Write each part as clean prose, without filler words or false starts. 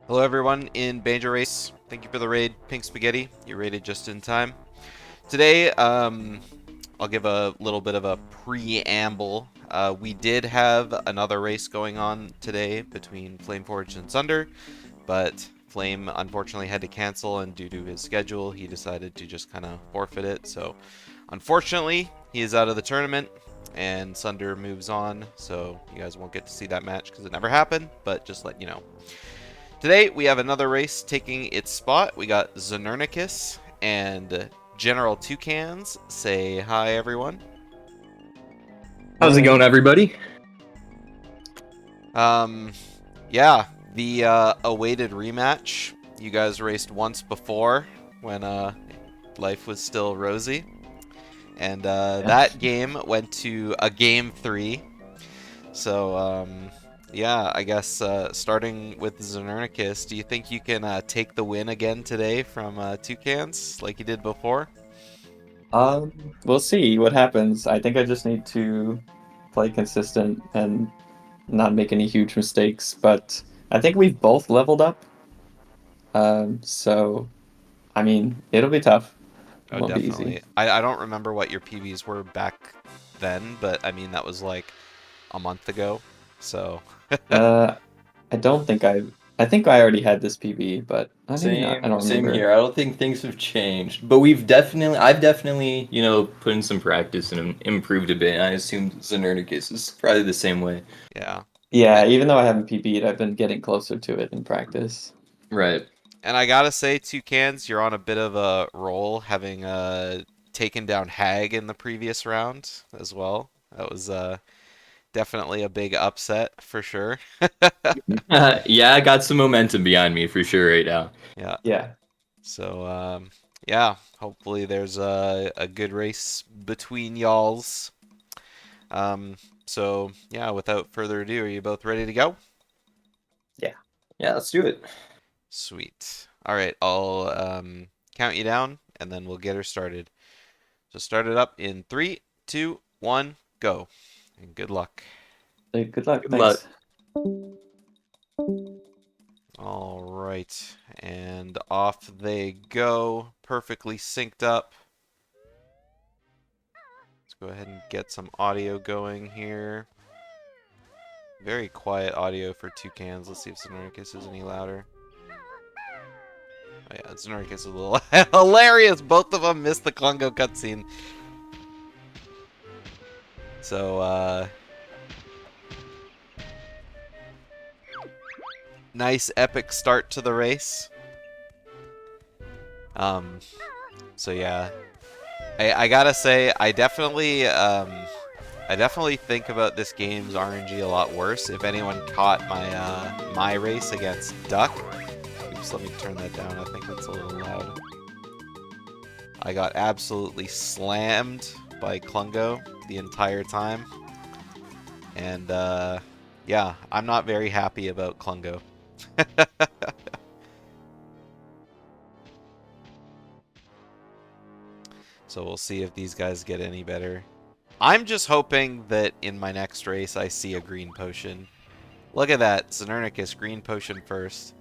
Hello everyone in BanjoRace. Thank you for the raid, Pink Spaghetti. You raided just in time. Today, I'll give a little bit of a preamble. We did have another race going on today between Flameforged and Sunder, but Flame unfortunately had to cancel, and due to his schedule, he decided to just kind of forfeit it. So, unfortunately, he is out of the tournament, and Sunder moves on. So you guys won't get to see that match because it never happened. But just let you know. Today, we have another race taking its spot. We got Znernicus and GeneralToucans. Say hi, everyone. How's it going, everybody? Um, yeah, the awaited rematch. You guys raced once before when life was still rosy. And Yeah. that game went to a game 3. So, yeah, I guess starting with Znernicus, do you think you can take the win again today from Toucans like you did before? We'll see what happens. I think I just need to play consistent and not make any huge mistakes, but I think we've both leveled up. So I mean, it'll be tough. It Oh, won't be easy. definitely. I don't remember what your PBs were back then, but I mean, that was like a month ago. So, Uh, I don't think I think I already had this PB, but maybe not. I Same, don't same remember. here. I don't think things have changed, but I've definitely, put in some practice and improved a bit. I assume Znernicus is probably the same way. yeah. Yeah, And, even though I haven't PB'd, I've been getting closer to it in practice. Right. and I gotta say, Toucans, you're on a bit of a roll, having taken down Hag in the previous round as well. That was definitely a big upset for sure. Yeah, I got some momentum behind me for sure right now. Yeah. Yeah. So, yeah, hopefully there's a good race between y'alls. Um, so, yeah, without further ado, are you both ready to go? Yeah. Yeah, let's do it. Sweet. All right, I'll count you down, and then we'll get her started. So start it up in three, two, one, go. And good luck. Hey, good luck. Good luck. Thanks. All right, and off they go. Perfectly synced up. Let's go ahead and get some audio going here. Very quiet audio for Toucans. Let's see if Znernicus is any louder. Oh yeah, Znernicus is a little hilarious. Both of them missed the Klungo cutscene. So, nice epic start to the race. Um, so yeah, I gotta say, I definitely think about this game's RNG a lot worse. If anyone caught my race against Duck, oops, let me turn that down. I think that's a little loud. I got absolutely slammed by Klungo the entire time, and yeah, I'm not very happy about Klungo. So we'll see if these guys get any better. I'm just hoping that in my next race I see a green potion. Look at that, Znernicus, green potion first.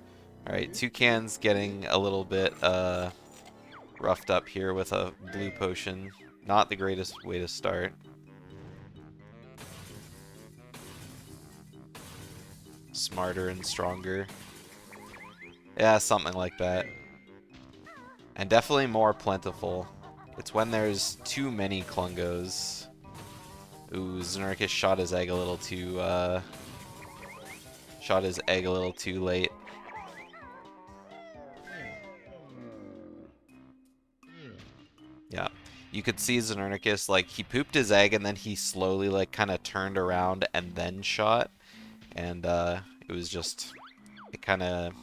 Alright, Toucan's getting a little bit roughed up here with a blue potion. Not the greatest way to start. Smarter and stronger. Yeah, something like that. And definitely more plentiful. It's when there's too many Klungos. Ooh, Znernicus shot his egg a little too, shot his egg a little too late. Yeah. You could see Znernicus, like, he pooped his egg and then he slowly, like, kind of turned around and then shot. And, it was just, it kind of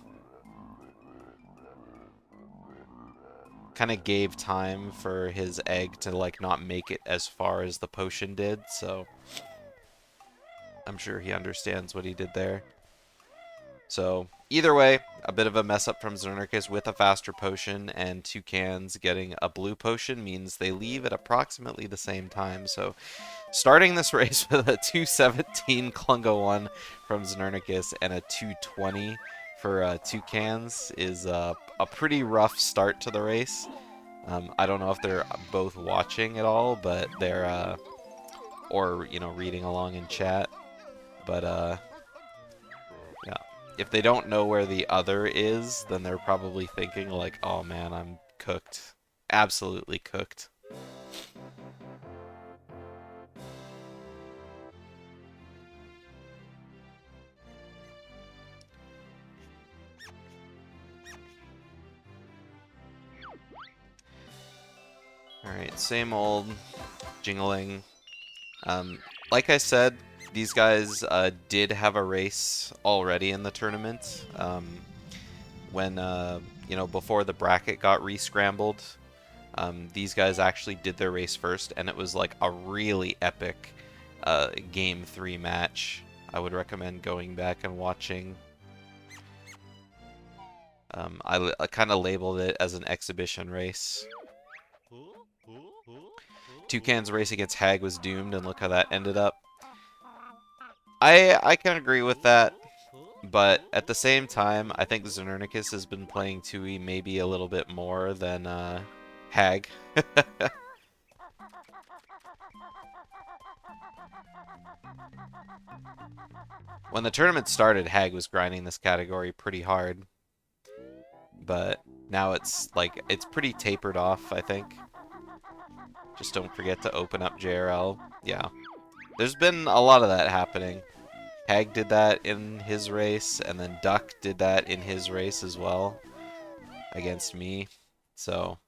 gave time for his egg to, like, not make it as far as the potion did, so I'm sure he understands what he did there. So, either way, a bit of a mess up from Znernicus with a faster potion, and Toucans getting a blue potion means they leave at approximately the same time. So, starting this race with a 217 Klungo 1 from Znernicus and a 220 for Toucans is a pretty rough start to the race. I don't know if they're both watching at all, but they're or reading along in chat. But yeah, if they don't know where the other is, then they're probably thinking like, "Oh man, I'm cooked, absolutely cooked." Alright, same old jingling. Like I said, these guys did have a race already in the tournament. When, before the bracket got re-scrambled, these guys actually did their race first, and it was like a really epic Game 3 match. I would recommend going back and watching. I kind of labeled it as an exhibition race. Toucan's race against Hag was doomed, and look how that ended up. I can agree with that, but at the same time, I think Znernicus has been playing Tooie maybe a little bit more than Hag. When the tournament started, Hag was grinding this category pretty hard, but now it's pretty tapered off, I think. Just don't forget to open up JRL. Yeah. There's been a lot of that happening. Hag did that in his race, and then Duck did that in his race as well against me. So,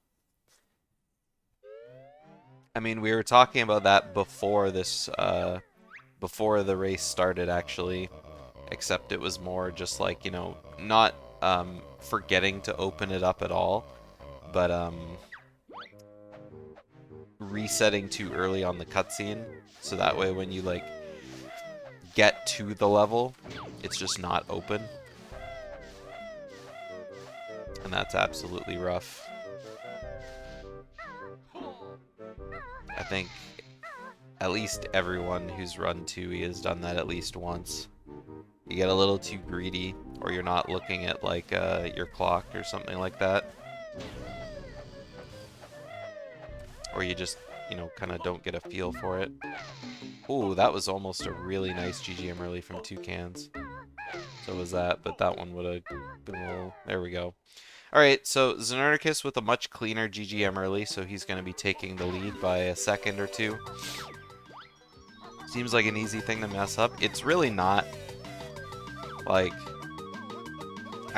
I mean, we were talking about that before this, before the race started, actually. Except it was more just like, not forgetting to open it up at all, but resetting too early on the cutscene, so that way when you get to the level, it's just not open. And that's absolutely rough. I think at least everyone who's run Tooie has done that at least once. You get a little too greedy, or you're not looking at your clock or something like that. Or you just, kind of don't get a feel for it. Ooh, that was almost a really nice GGM early from Toucans. So was that, but that one would have been a little... There we go. Alright, so Znernicus with a much cleaner GGM early, so he's going to be taking the lead by a second or two. Seems like an easy thing to mess up. It's really not. I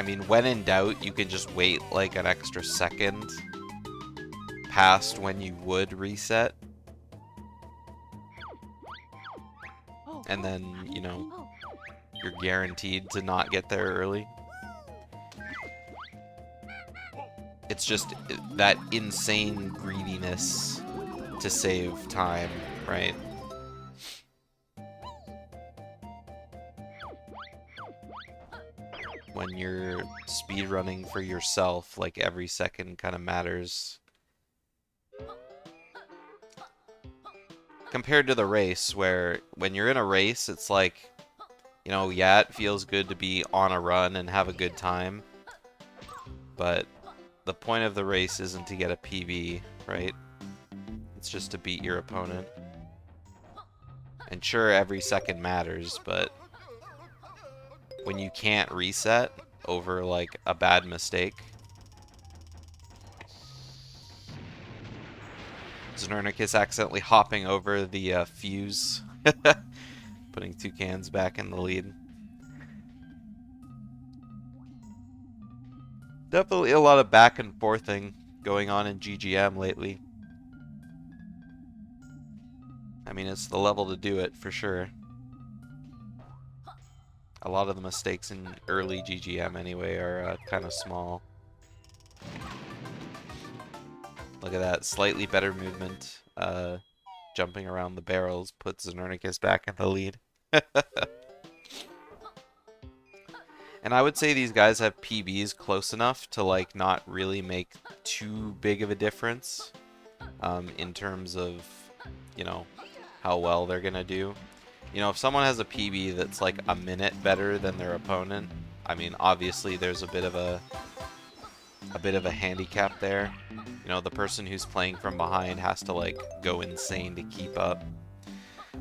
mean, when in doubt, you can just wait an extra second past when you would reset. And then, you're guaranteed to not get there early. It's just that insane greediness to save time, right? When you're speedrunning for yourself, every second kind of matters. Compared to the race, where when you're in a race, it's yeah, it feels good to be on a run and have a good time. But the point of the race isn't to get a PB, right? It's just to beat your opponent. And sure, every second matters, but when you can't reset over a bad mistake. Znernicus accidentally hopping over the fuse, putting Toucans back in the lead. Definitely a lot of back and forthing going on in GGM lately. I mean, it's the level to do it, for sure. A lot of the mistakes in early GGM, anyway, are kind of small. Look at that, slightly better movement. Jumping around the barrels puts Znernicus back in the lead. And I would say these guys have PBs close enough to not really make too big of a difference in terms of, how well they're gonna do. If someone has a PB that's a minute better than their opponent, I mean, obviously there's a bit of a handicap there. You know, the person who's playing from behind has to like go insane to keep up.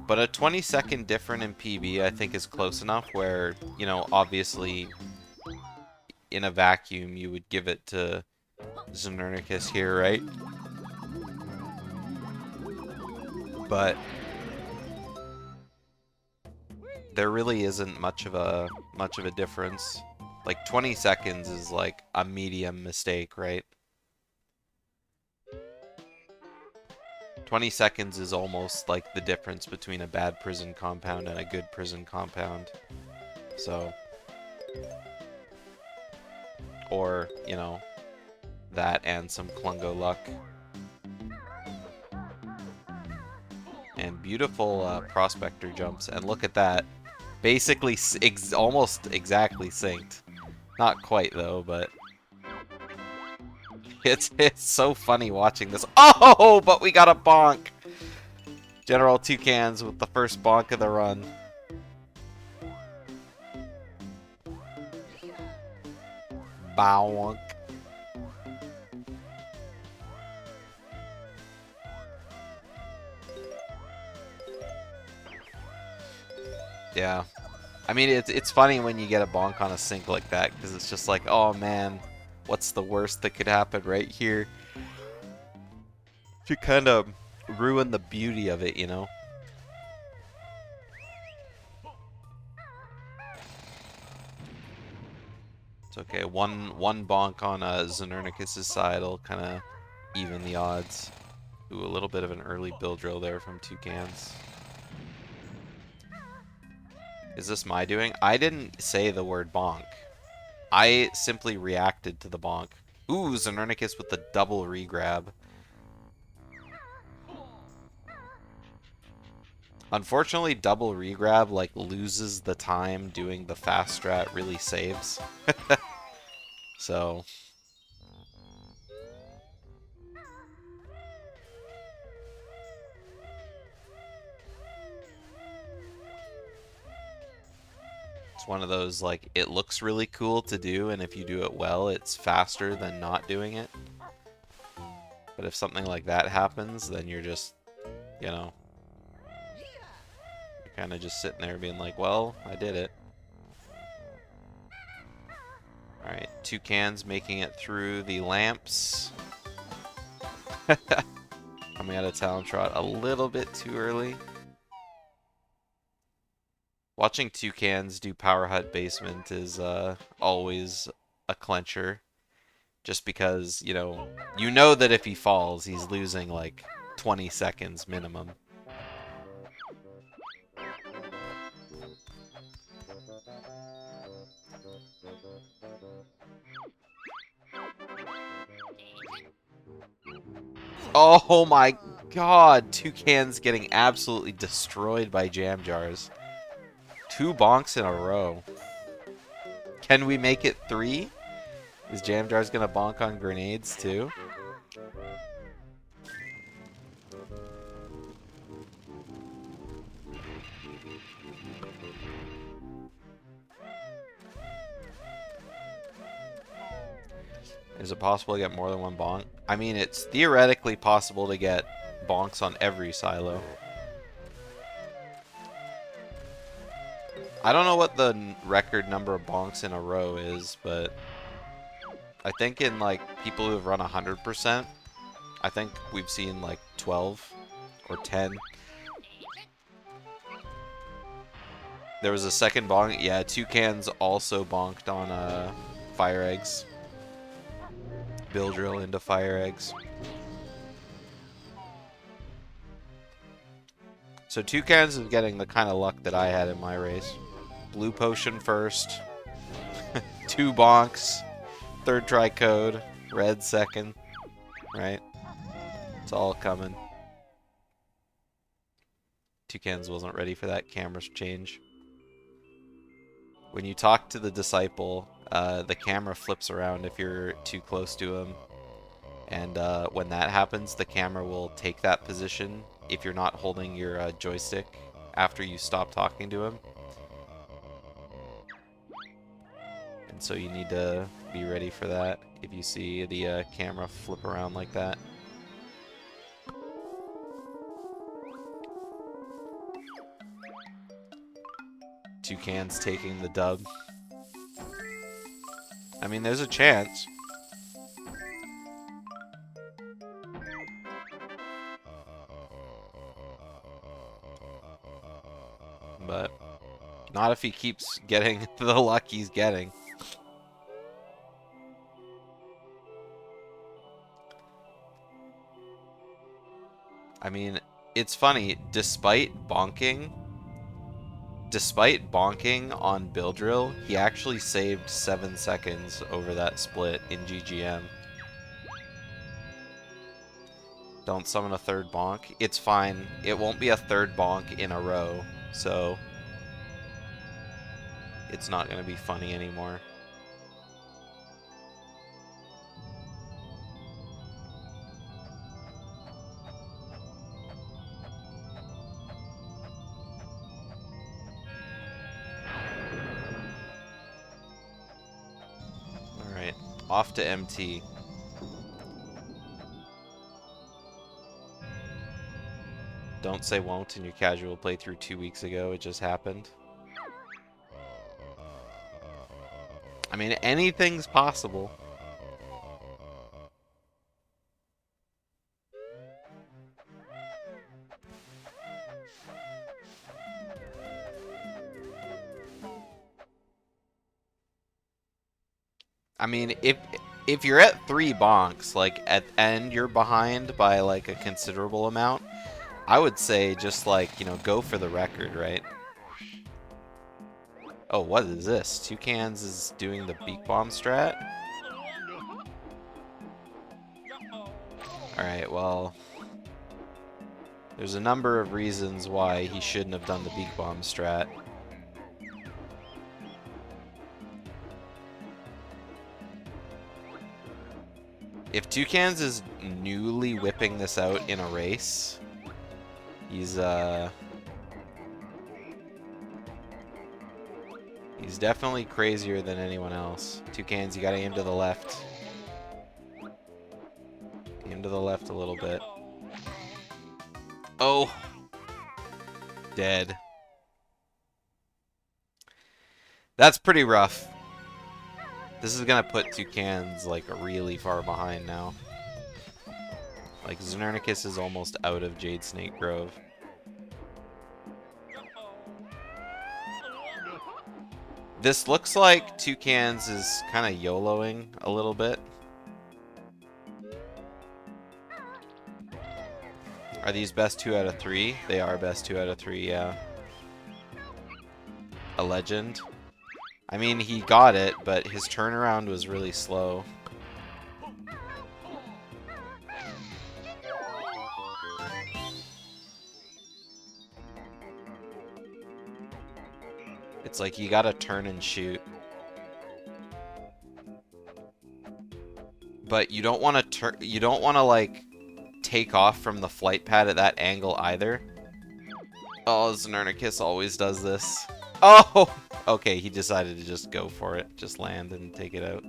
But a 20-second difference in PB I think is close enough where, you know, obviously in a vacuum you would give it to Znernicus here, right? But there really isn't much of a difference. Like 20 seconds is like a medium mistake, right? 20 seconds is almost like the difference between a bad prison compound and a good prison compound. So, or, you know, that and some Klungo luck. And beautiful prospector jumps, and look at that. Basically, almost exactly synced. Not quite though, but it's so funny watching this. Oh, but we got a bonk. GeneralToucans with the first bonk of the run. Bonk. Yeah. I mean, it's funny when you get a bonk on a sync like that, because it's just like, oh man, what's the worst that could happen right here? You kind of ruin the beauty of it, you know? It's okay. One bonk on Znernicus' side will kind of even the odds. Ooh, a little bit of an early build drill there from Toucans. Is this my doing? I didn't say the word bonk. I simply reacted to the bonk. Ooh, Znernicus with the double regrab. Unfortunately, double regrab like loses the time doing the fast strat really saves. So it's one of those, like, it looks really cool to do, and if you do it well, it's faster than not doing it. But if something like that happens, then you're just, you know, you're kind of just sitting there being like, well, I did it. Alright, Toucans making it through the lamps. Coming out of Talon Trot a little bit too early. Watching Toucans do Power Hut Basement is always a clencher. Just because, you know that if he falls, he's losing like 20 seconds minimum. Oh my god, Toucan's getting absolutely destroyed by jam jars. 2 bonks in a row. Can we make it 3? Is jam jars gonna bonk on grenades too? Is it possible to get more than 1 bonk? I mean, it's theoretically possible to get bonks on every silo. I don't know what the record number of bonks in a row is, but I think in like people who have run 100%, I think we've seen like 12 or 10. There was a second bonk. Yeah, Toucans also bonked on fire eggs. Build drill into fire eggs. So Toucans is getting the kind of luck that I had in my race. Blue potion first. 2 bonks. 3rd try code. Red second. Right? It's all coming. Toucans wasn't ready for that camera change. When you talk to the disciple, the camera flips around if you're too close to him. And when that happens, the camera will take that position if you're not holding your joystick after you stop talking to him. And so you need to be ready for that if you see the camera flip around like that. Toucans taking the dub. I mean, there's a chance. But not if he keeps getting the luck he's getting. I mean, it's funny, despite bonking on Bill Drill, he actually saved 7 seconds over that split in GGM. Don't summon a third bonk. It's fine. It won't be a third bonk in a row, so it's not going to be funny anymore. Alright, off to MT. Don't say won't in your casual playthrough 2 weeks ago. It just happened. I mean, anything's possible. I mean, if you're at 3 bonks, like, and you're behind by, like, a considerable amount, I would say just, like, you know, go for the record, right? Oh, what is this? Toucans is doing the beak bomb strat? Alright, well, there's a number of reasons why he shouldn't have done the beak bomb strat. If Toucans is newly whipping this out in a race, he's definitely crazier than anyone else. Toucans, you gotta aim to the left. Aim to the left a little bit. Oh! Dead. That's pretty rough. This is gonna put Toucans, like, really far behind now. Like, Znernicus is almost out of Jade Snake Grove. This looks like Toucans is kind of YOLOing a little bit. Are these best 2 out of 3? They are best 2 out of 3, yeah. A legend. I mean, he got it, but his turnaround was really slow. It's like you gotta turn and shoot. But you don't want to like take off from the flight pad at that angle either. Oh, Znernicus always does this. Oh! Okay, he decided to just go for it. Just land and take it out.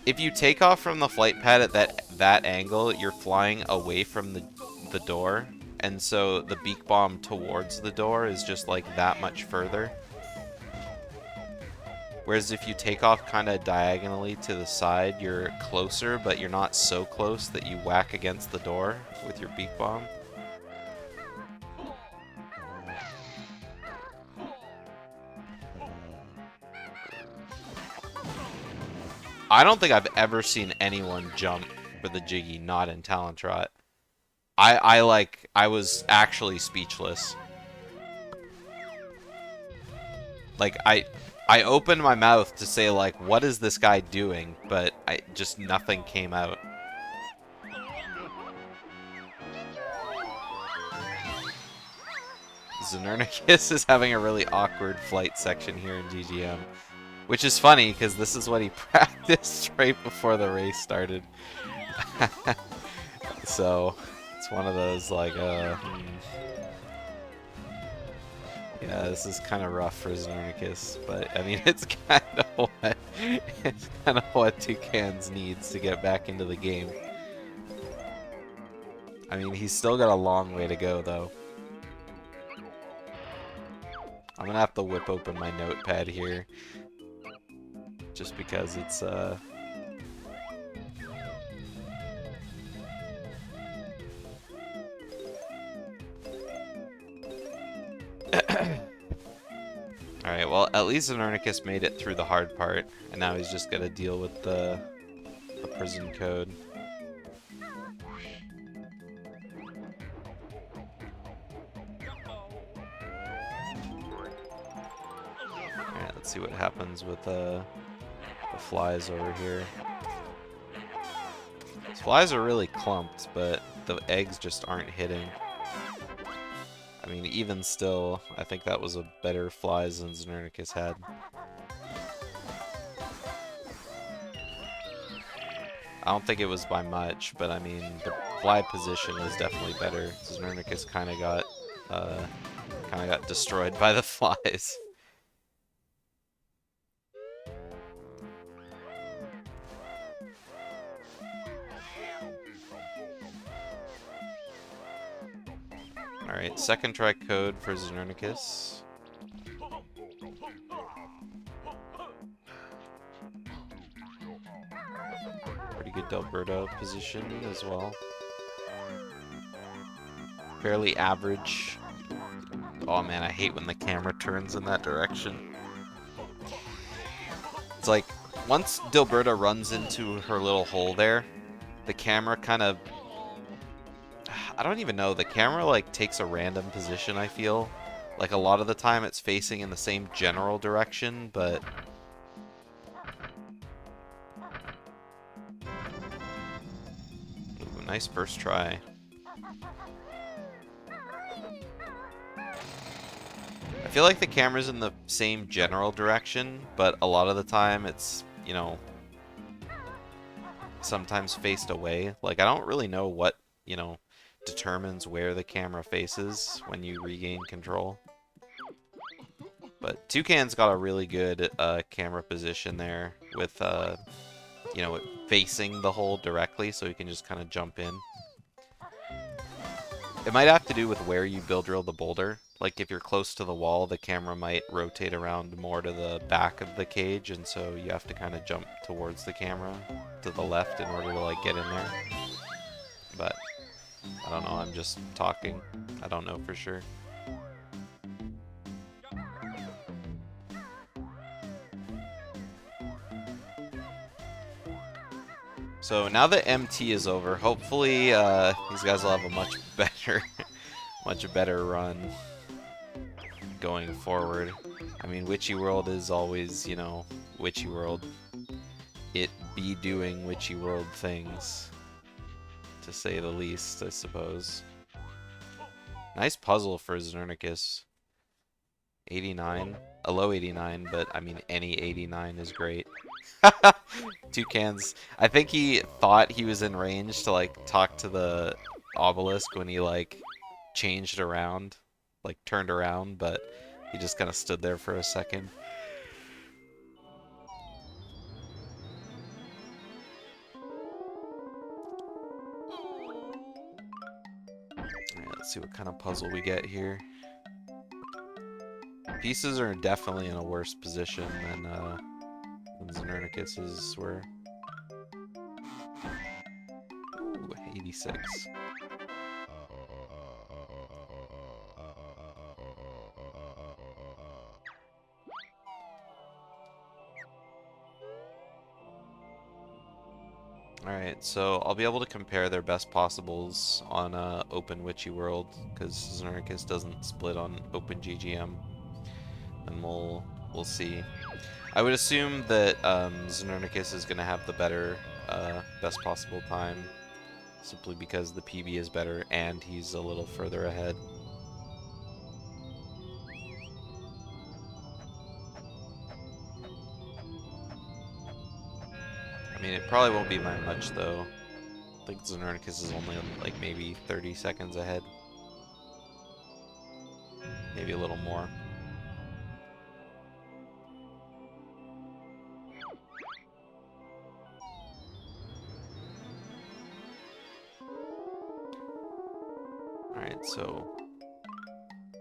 If you take off from the flight pad at that angle, you're flying away from the door. And so the beak bomb towards the door is just like that much further. Whereas if you take off kind of diagonally to the side, you're closer, but you're not so close that you whack against the door with your beak bomb. I don't think I've ever seen anyone jump for the Jiggy not in Talon Trot. I was actually speechless. Like, I opened my mouth to say, like, what is this guy doing? But just nothing came out. Znernicus is having a really awkward flight section here in GGM. Which is funny, because this is what he practiced right before the race started. So, it's one of those, like, Yeah, this is kind of rough for Znernicus, but I mean, it's kind of what Toucans needs to get back into the game. I mean, he's still got a long way to go, though. I'm gonna have to whip open my notepad here, just because it's Alright, well, at least Znernicus made it through the hard part, and now he's just gotta deal with the prison code. Alright, let's see what happens with the flies over here. These flies are really clumped, but the eggs just aren't hitting. I mean, even still, I think that was a better flies than Znernicus had. I don't think it was by much, but I mean, the fly position was definitely better. Znernicus kind of got destroyed by the flies. Alright, second try code for Znernicus. Pretty good Delberto position as well. Fairly average. Oh man, I hate when the camera turns in that direction. It's like, once Dilberta runs into her little hole there, the camera kind of... I don't even know, the camera like takes a random position, I feel. Like a lot of the time it's facing in the same general direction, but... Ooh, nice first try. I feel like the camera's in the same general direction, but a lot of the time it's, you know, sometimes faced away. Like, I don't really know what, you know, determines where the camera faces when you regain control. But Toucan's got a really good camera position there with, you know, it facing the hole directly, so you can just kind of jump in. It might have to do with where you build drill the boulder. Like, if you're close to the wall, the camera might rotate around more to the back of the cage, and so you have to kind of jump towards the camera to the left in order to, like, get in there. But, I don't know, I'm just talking. I don't know for sure. So, now that MT is over, hopefully, these guys will have a much better run going forward. I mean, Witchy World is always, you know, Witchy World. It be doing Witchy World things, to say the least, I suppose. Nice puzzle for Znernicus. 89. A low 89, but I mean, any 89 is great. Toucans. I think he thought he was in range to, like, talk to the obelisk when he, like, changed around. Like, turned around, but he just kind of stood there for a second. Alright, let's see what kind of puzzle we get here. Pieces are definitely in a worse position than Znernicus's were. Ooh, 86. Alright, so I'll be able to compare their best possibles on Open Witchy World, because Znernicus doesn't split on Open GGM, and we'll see. I would assume that Znernicus is going to have the better, best possible time, simply because the PB is better and he's a little further ahead. I mean, it probably won't be by much, though. I think Znernicus is only, like, maybe 30 seconds ahead. Maybe a little more. Alright, so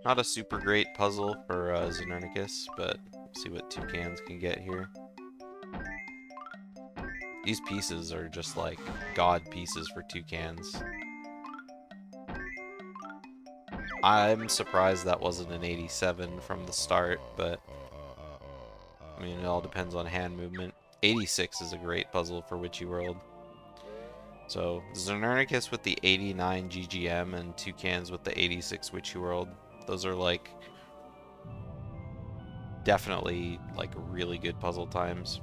not a super great puzzle for Znernicus, but see what Toucans can get here. These pieces are just like god pieces for Toucans. I'm surprised that wasn't an 87 from the start, but I mean, it all depends on hand movement. 86 is a great puzzle for Witchy World. So, Znernicus with the 89 GGM and Toucans with the 86 Witchy World. Those are like definitely like really good puzzle times.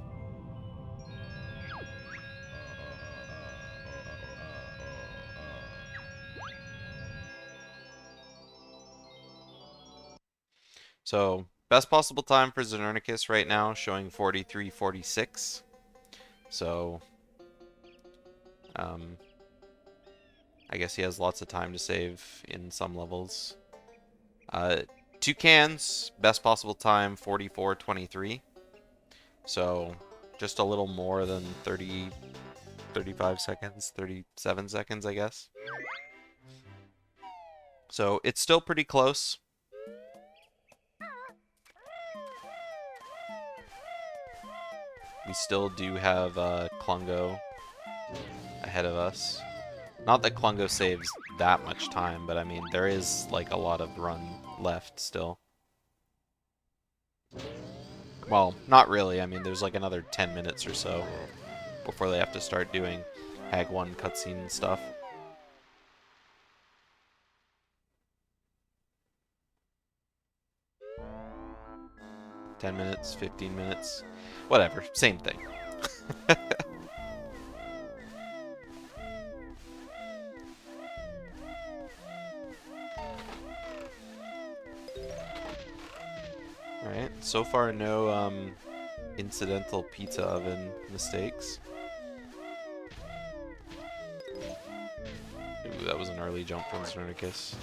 So, best possible time for Znernicus right now, showing 43:46. So, I guess he has lots of time to save in some levels. Toucans, best possible time, 44:23. So, just a little more than 35 seconds, 37 seconds, I guess. So, it's still pretty close. We still do have Klungo ahead of us. Not that Klungo saves that much time, but I mean, there is like a lot of run left still. Well, not really. I mean, there's like another 10 minutes or so before they have to start doing Hag 1 cutscene stuff. $10 minutes, 15 minutes, whatever, same thing. Alright, so far no incidental pizza oven mistakes. Ooh, that was an early jump from Znernicus.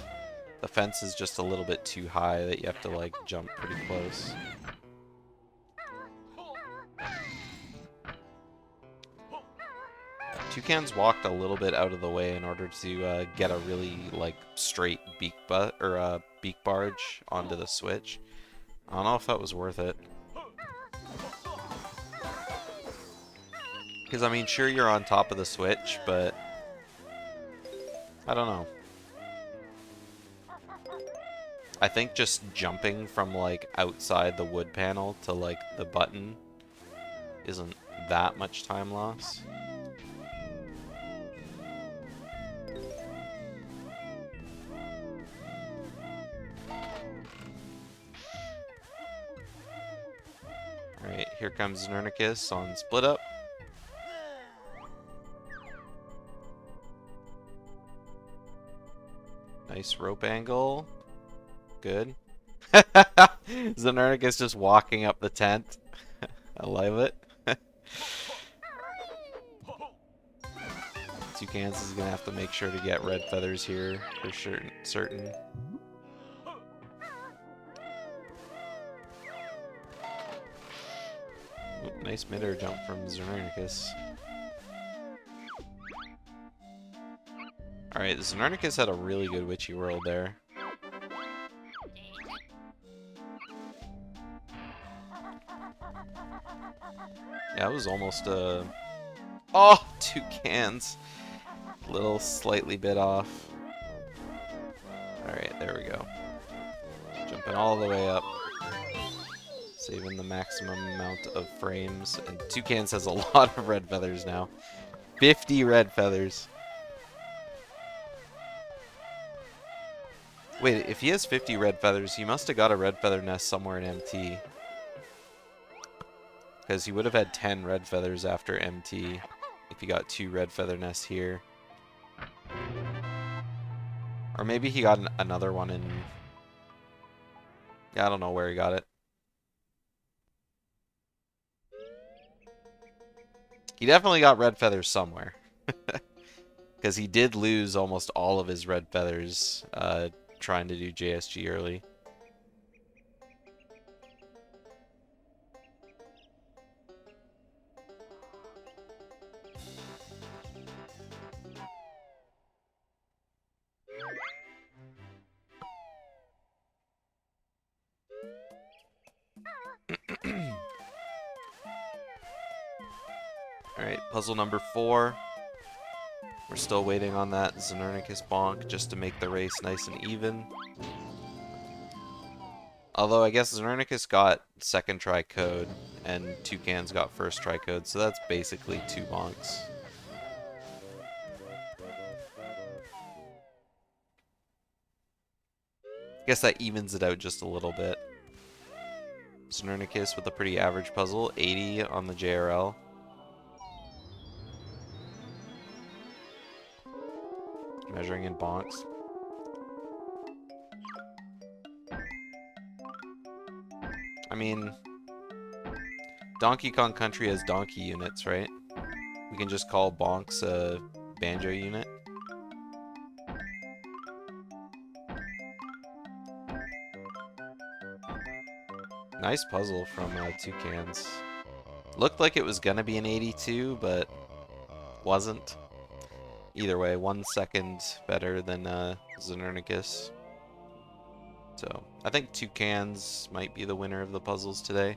The fence is just a little bit too high that you have to like jump pretty close. Toucans walked a little bit out of the way in order to get a really like straight beak barge onto the switch. I don't know if that was worth it. Because I mean, sure you're on top of the switch, but I don't know. I think just jumping from like outside the wood panel to like the button isn't that much time loss. Alright, here comes Znernicus on split up. Nice rope angle. Good. Znernicus just walking up the tent. I love it. Toucans is gonna have to make sure to get red feathers here for certain. Oop, nice mid-air jump from Znernicus. Alright, Znernicus had a really good Witchy World there. Yeah, it was almost a... Oh! Toucans! Little slightly bit off. Alright, there we go. Jumping all the way up. Saving the maximum amount of frames. And Toucans has a lot of red feathers now. 50 red feathers. Wait, if he has 50 red feathers, he must have got a red feather nest somewhere in MT. Because he would have had 10 red feathers after MT if he got 2 red feather nests here. Or maybe he got another one in... Yeah, I don't know where he got it. He definitely got red feathers somewhere. Because he did lose almost all of his red feathers trying to do JSG early. Alright, puzzle number 4. We're still waiting on that Znernicus bonk just to make the race nice and even. Although I guess Znernicus got second try code and Toucans got first try code, so that's basically 2 bonks. I guess that evens it out just a little bit. Znernicus with a pretty average puzzle, 80 on the JRL. Measuring in bonks. I mean, Donkey Kong Country has donkey units, right? We can just call bonks a banjo unit. Nice puzzle from Toucans. Looked like it was gonna be an 82, but wasn't. Either way, 1 second better than Znernicus. So, I think Toucans might be the winner of the puzzles today.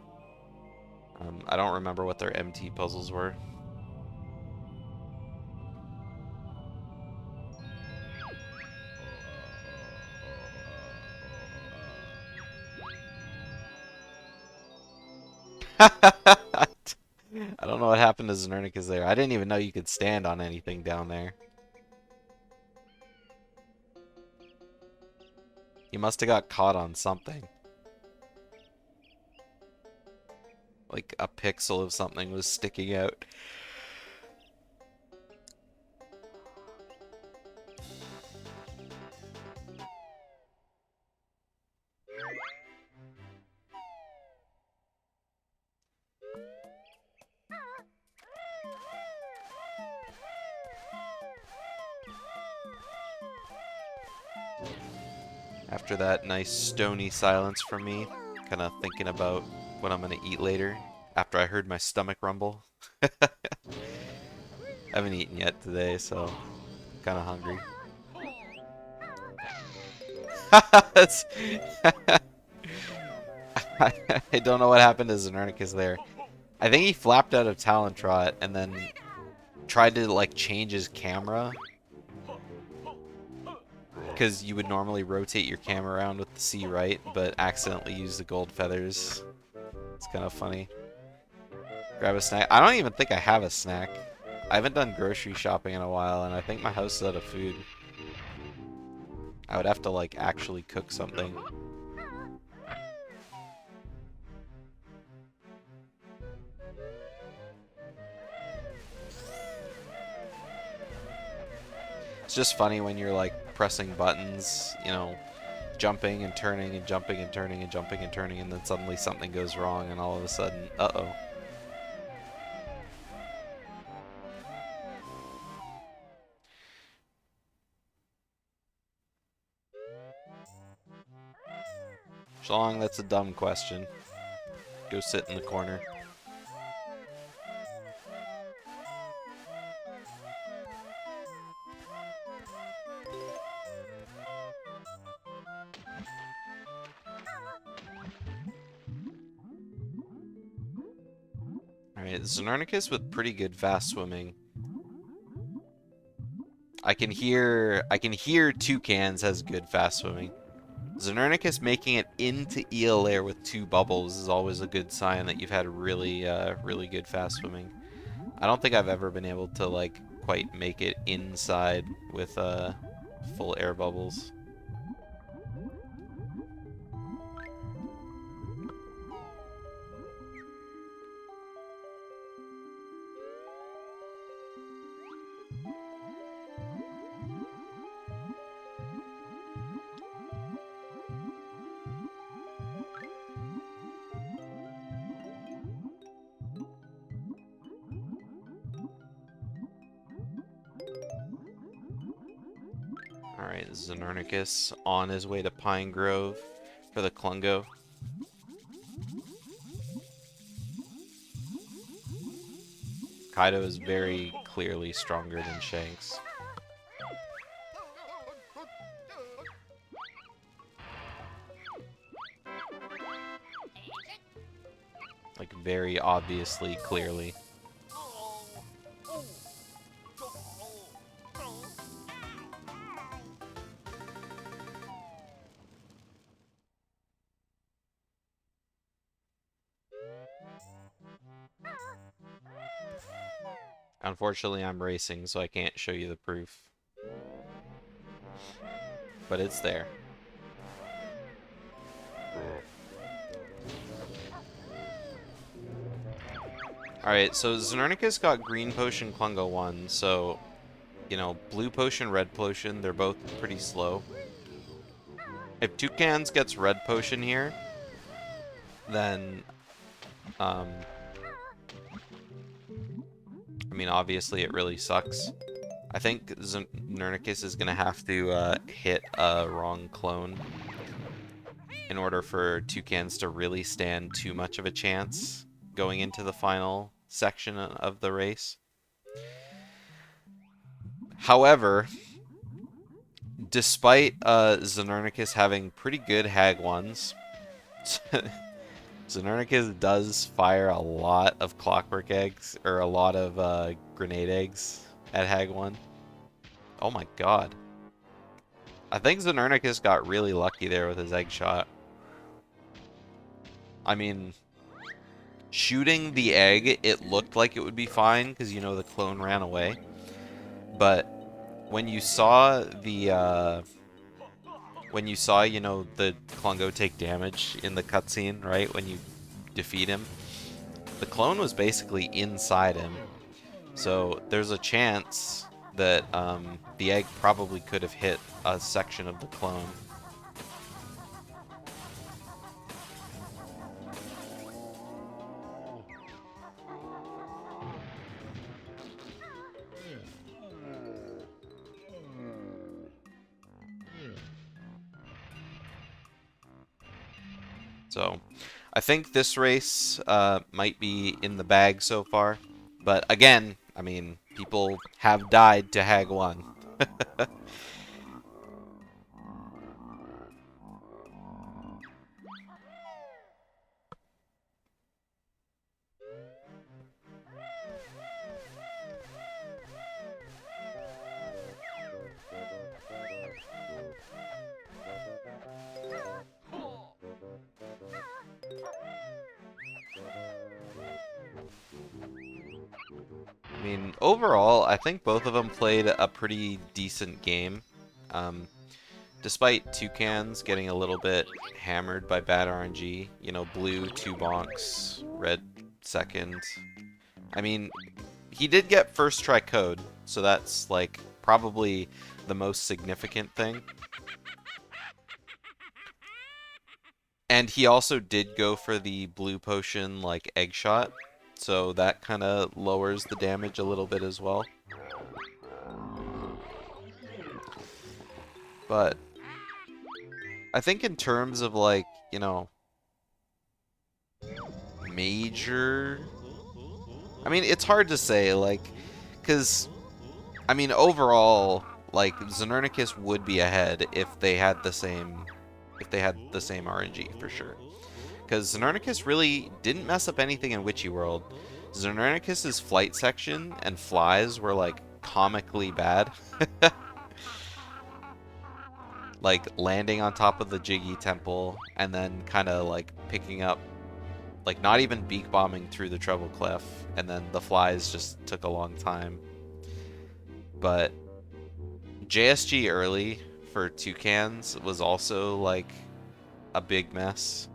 I don't remember what their MT puzzles were. I don't know what happened to Znernicus there. I didn't even know you could stand on anything down there. He must have got caught on something. Like a pixel of something was sticking out. After that nice stony silence from me, kind of thinking about what I'm going to eat later after I heard my stomach rumble. I haven't eaten yet today, so I'm kind of hungry. I don't know what happened to Znernicus there. I think he flapped out of Talon Trot and then tried to like change his camera. Because you would normally rotate your camera around with the C right, but accidentally use the gold feathers. It's kind of funny. Grab a snack. I don't even think I have a snack. I haven't done grocery shopping in a while, and I think my house is out of food. I would have to, like, actually cook something. It's just funny when you're, like, pressing buttons, you know, jumping and turning and jumping and turning and jumping and turning, and then suddenly something goes wrong, and all of a sudden, uh-oh. Shlong, that's a dumb question. Go sit in the corner. Alright, Znernicus with pretty good fast swimming. I can hear Toucans has good fast swimming. Znernicus making it into eel lair with 2 bubbles is always a good sign that you've had really, really good fast swimming. I don't think I've ever been able to, like, quite make it inside with, full air bubbles. Alright, Znernicus on his way to Pine Grove for the Klungo. Kaido is very clearly stronger than Shanks. Like, very obviously, clearly. Unfortunately, I'm racing, so I can't show you the proof. But it's there. Alright, so Znernicus got green potion Klungo 1, so, you know, blue potion, red potion, they're both pretty slow. If Toucans gets red potion here, then, I mean, obviously it really sucks. I think Znernicus is going to have to hit a wrong clone in order for Toucans to really stand too much of a chance going into the final section of the race. However, despite Znernicus having pretty good Hag 1s, Znernicus does fire a lot of clockwork eggs, or a lot of grenade eggs at Hag 1. Oh my god. I think Znernicus got really lucky there with his egg shot. I mean, shooting the egg, it looked like it would be fine, because, you know, the clone ran away. But when you saw the, you know, the Klungo take damage in the cutscene, right, when you defeat him, the clone was basically inside him. So there's a chance that the egg probably could have hit a section of the clone. So I think this race might be in the bag so far. But again, I mean, people have died to Hag 1. I mean, overall, I think both of them played a pretty decent game. Despite Toucans getting a little bit hammered by bad RNG, you know, blue 2 bonks, red 2nd. I mean, he did get first try code, so that's like probably the most significant thing. And he also did go for the blue potion like egg shot, so that kind of lowers the damage a little bit as well. But I think in terms of like, you know, major, I mean, it's hard to say, like, because, I mean, overall, like, Znernicus would be ahead if they had the same RNG, for sure. Because Znernicus really didn't mess up anything in Witchy World. Znernicus' flight section and flies were, like, comically bad. Like, landing on top of the Jiggy Temple, and then kind of, like, picking up, like, not even beak bombing through the treble clef, and then the flies just took a long time. But JSG early for Toucans was also, like, a big mess.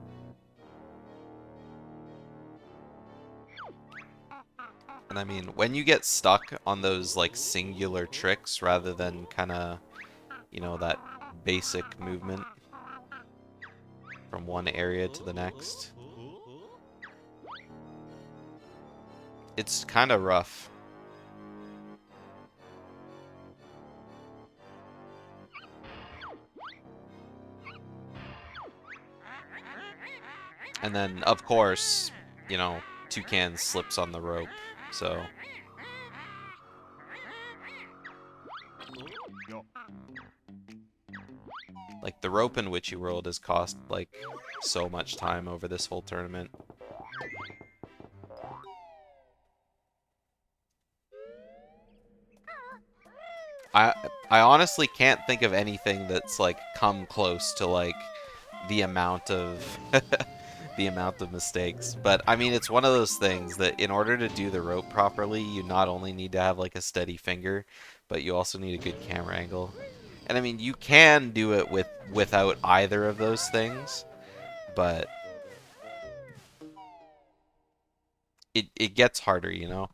And I mean, when you get stuck on those, like, singular tricks rather than kind of, you know, that basic movement from one area to the next, it's kind of rough. And then, of course, you know, Toucan slips on the rope, so... Like, the rope in Witchy World has cost, like, so much time over this whole tournament. I honestly can't think of anything that's, like, come close to, like, the amount of the amount of mistakes. But I mean, it's one of those things that in order to do the rope properly, you not only need to have like a steady finger, but you also need a good camera angle. And I mean, you can do it without either of those things, but it gets harder, you know?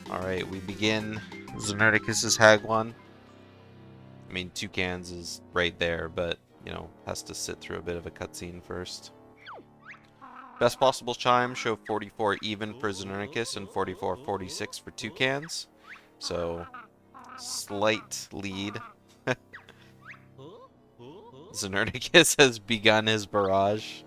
Alright, we begin Znernicus' Hag 1. I mean, Toucans is right there, but, you know, has to sit through a bit of a cutscene first. Best possible chime, show 44 even for Znernicus and 44-46 for Toucans. So, slight lead. Znernicus has begun his barrage.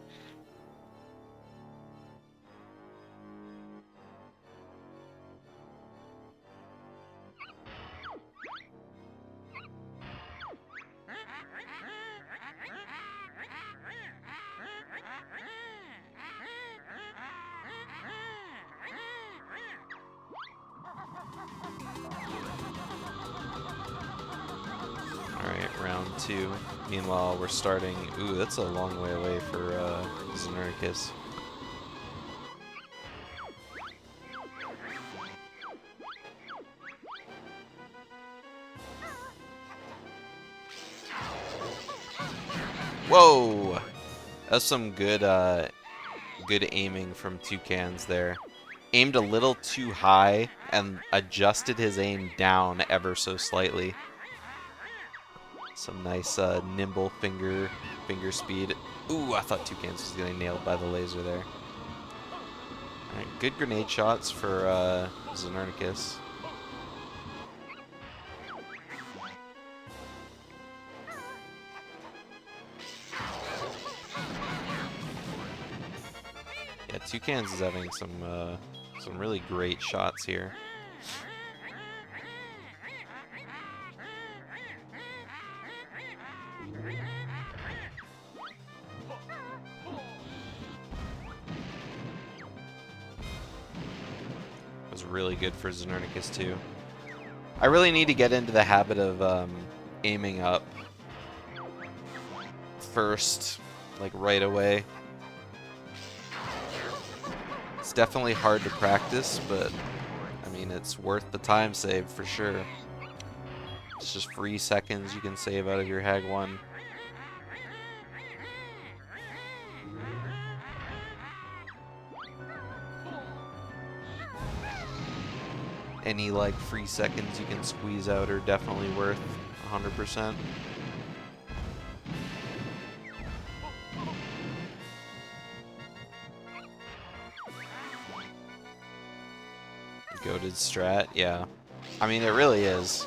Alright, round 2. Meanwhile, we're starting... Ooh, that's a long way away for Znernicus. Whoa! That's some good good aiming from Toucans there. Aimed a little too high and adjusted his aim down ever so slightly. Some nice nimble finger speed. Ooh, I thought Toucans was getting nailed by the laser there. Alright, good grenade shots for Znernicus. Yeah, Toucans is having some really great shots here. Was really good for Znernicus too. I really need to get into the habit of aiming up first, like right away. It's definitely hard to practice, but I mean, it's worth the time saved for sure. It's just free seconds you can save out of your Hag 1. Any like free seconds you can squeeze out are definitely worth 100%. Goated strat, yeah. I mean, it really is.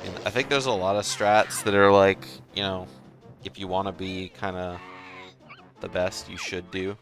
And I think there's a lot of strats that are like, you know, if you want to be kind of the best, you should do.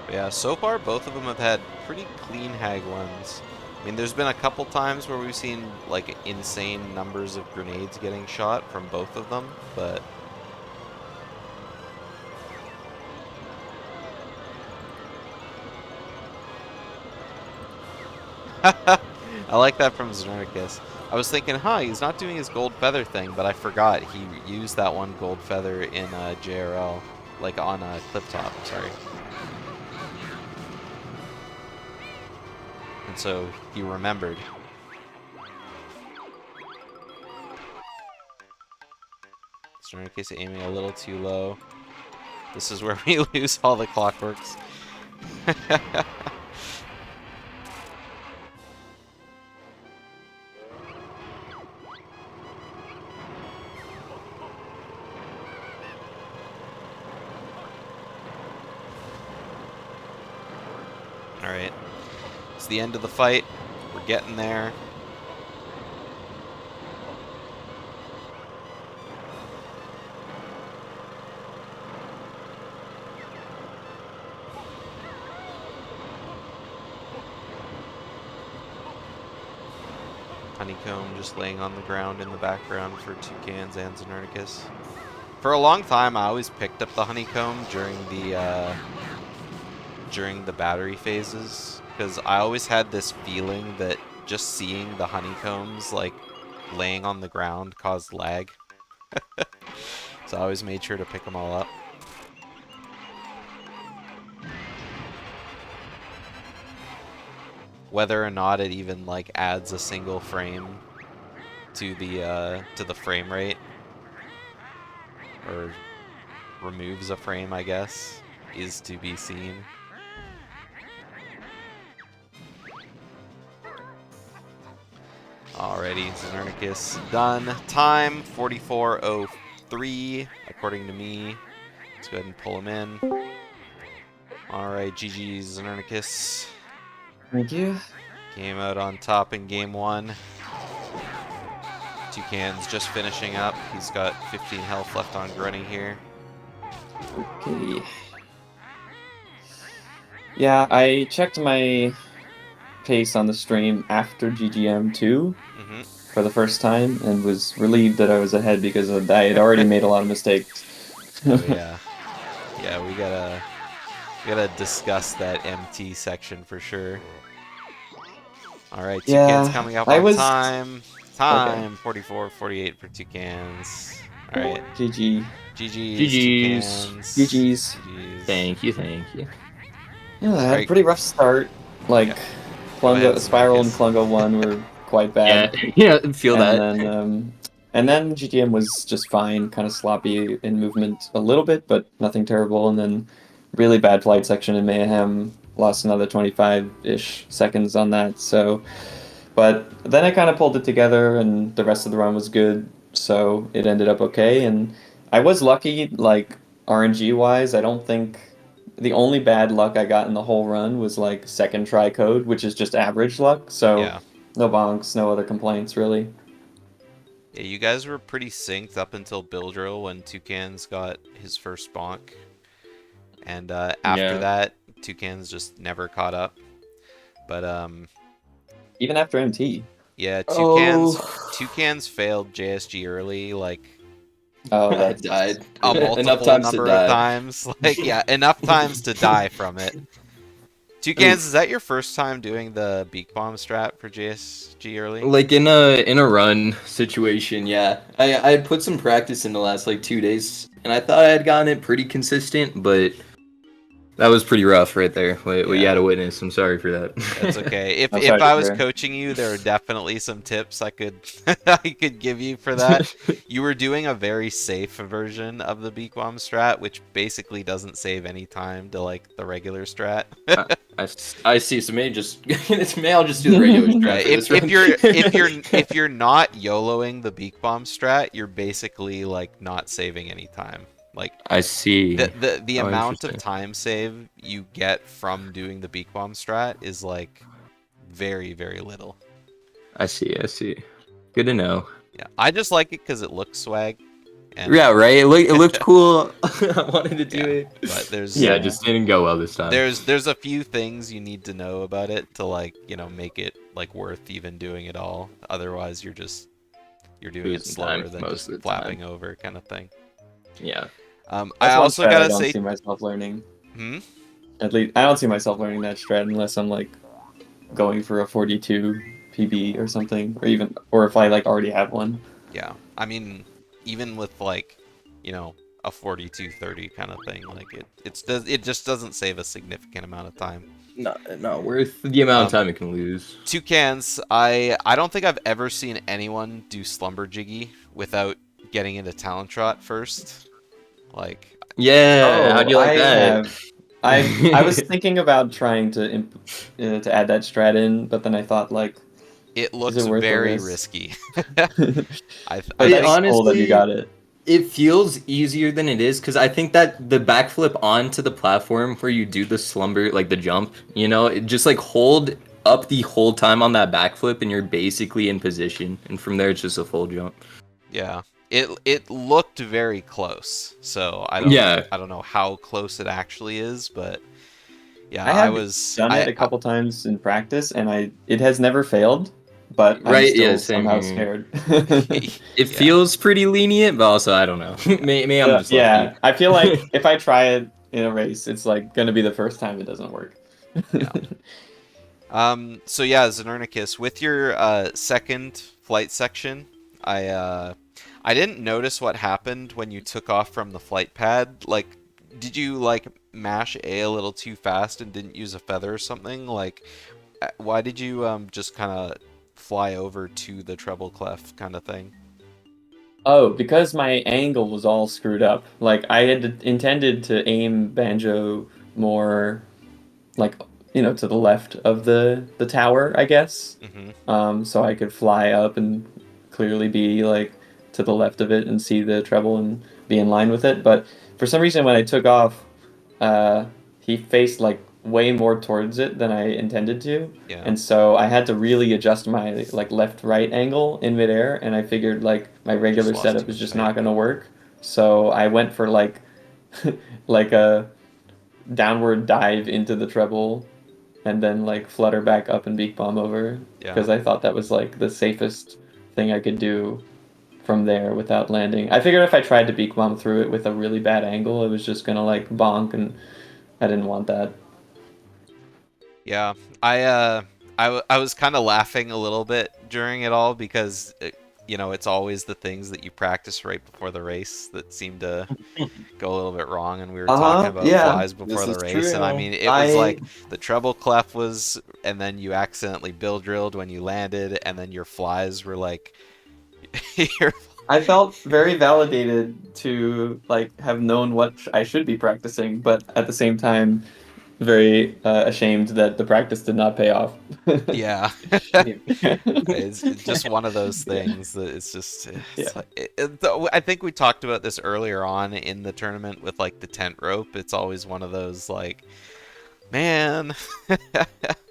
But yeah, so far both of them have had pretty clean Hag 1s. I mean, there's been a couple times where we've seen like insane numbers of grenades getting shot from both of them, but I like that from Znernicus. I was thinking, huh, he's not doing his gold feather thing, but I forgot he used that one gold feather in JRL, like on Clip Top, sorry. And so he remembered. Znernicus aiming a little too low. This is where we lose all the clockworks. Alright. It's the end of the fight. We're getting there. Honeycomb just laying on the ground in the background for Toucans and Znernicus. For a long time, I always picked up the Honeycomb during the battery phases, because I always had this feeling that just seeing the Honeycombs like laying on the ground caused lag. So I always made sure to pick them all up. Whether or not it even like adds a single frame to the frame rate, or removes a frame, I guess, is to be seen. Alrighty, Znernicus done. Time 44:03 according to me. Let's go ahead and pull him in. Alright, GG's Znernicus. Thank you. Came out on top in game 1. Toucan's just finishing up. He's got 15 health left on Grunny here. Okay. Yeah, I checked my pace on the stream after GGM2 for the first time and was relieved that I was ahead because I had already made a lot of mistakes. Oh, yeah. Yeah, we gotta discuss that MT section for sure. Alright, Toucan's coming up on time. Time, okay. 44:48 for Toucans. Alright. GG. GG's. GG's. Thank you. Yeah, I had a pretty rough start. Like, yeah. Spiral and Klungo 1 were quite bad. Yeah, feel that. And then GTM was just fine, kind of sloppy in movement a little bit, but nothing terrible. And then really bad flight section in Mayhem, lost another 25-ish seconds on that. So, but then I kind of pulled it together, and the rest of the run was good, so it ended up okay. And I was lucky, like RNG-wise. I don't think the only bad luck I got in the whole run was like second try code, which is just average luck. So yeah. No bonks, no other complaints really. Yeah, you guys were pretty synced up until Bill Drill when Toucans got his first bonk. And after that, Toucans just never caught up. But even after MT. Yeah, Toucans failed JSG early, like that died a multiple number of times. Like, yeah, enough times to die from it. Toucans, is that your first time doing the beak bomb strat for JSG early? Like in a run situation, yeah. I had put some practice in the last like 2 days, and I thought I had gotten it pretty consistent, but that was pretty rough right there. What you had to witness. I'm sorry for that. That's okay. If I was coaching you, there are definitely some tips I could I could give you for that. You were doing a very safe version of the beak bomb strat, which basically doesn't save any time to like the regular strat. I see. So maybe I'll just do the regular strat. If you're not YOLOing the beak bomb strat, you're basically like not saving any time. Like, I see. The amount of time save you get from doing the beak bomb strat is like very, very little. I see. Good to know. Yeah, I just like it because it looks swag. And yeah, right. It looked cool. I wanted to do it, but there's it just didn't go well this time. There's a few things you need to know about it to like make it like worth even doing it all. Otherwise, you're doing it slower than just flapping over kind of thing. Yeah. I also gotta say, I don't see myself learning. At least I don't see myself learning that strat unless I'm like going for a 42 PB or something, or if I like already have one. Yeah, I mean, even with like, a 42-30 kind of thing, like it just doesn't save a significant amount of time. Not worth the amount of time it can lose. Toucans, I don't think I've ever seen anyone do Slumber Jiggy without getting into Talent Trot first. Like, how do you like that? I was thinking about trying to add that strat in, but then I thought like it looks very risky. I think honestly, cool that you got it. it feels easier than it is, because I think that the backflip onto the platform where you do the slumber, like the jump, it just like hold up the whole time on that backflip, and you're basically in position, and from there it's just a full jump. Yeah. It looked very close, so Yeah. I don't know how close it actually is, but yeah, I have done it a couple times in practice, and it has never failed, but I'm Right, yeah, still same somehow here. scared. It Yeah. feels pretty lenient, but also I don't know. Maybe I'm just Yeah, lucky. I feel like if I try it in a race, it's like gonna be the first time it doesn't work. Yeah. So yeah, Znernicus, with your second flight section, I didn't notice what happened when you took off from the flight pad. Like, did you like mash A a little too fast and didn't use a feather or something? Like, why did you just kind of fly over to the treble clef kind of thing? Oh, because my angle was all screwed up. Like I had intended to aim Banjo more like to the left of the tower, I guess. Mm-hmm. So I could fly up and clearly be like to the left of it and see the treble and be in line with it. But for some reason, when I took off, he faced like way more towards it than I intended to, Yeah. and so I had to really adjust my like left-right angle in midair, and I figured like my Just regular lost setup too is much just height. not gonna work. So I went for like like a downward dive into the treble and then like flutter back up and beak bomb over Yeah. because I thought that was like the safest thing I could do from there without landing. I figured if I tried to beak bomb through it with a really bad angle, it was just gonna like bonk, and I didn't want that. Yeah, I was kind of laughing a little bit during it all because it's always the things that you practice right before the race that seem to go a little bit wrong, and we were talking about Yeah. flies before This the is race, and I true. mean it was I like the treble clef was, and then you accidentally bill drilled when you landed, and then your flies were like your I felt very validated to like have known what I should be practicing, but at the same time, very ashamed that the practice did not pay off. yeah. Shame. It's just one of those Yeah. things that it's Yeah. like I think we talked about this earlier on in the tournament with like the tent rope. It's always one of those like, man.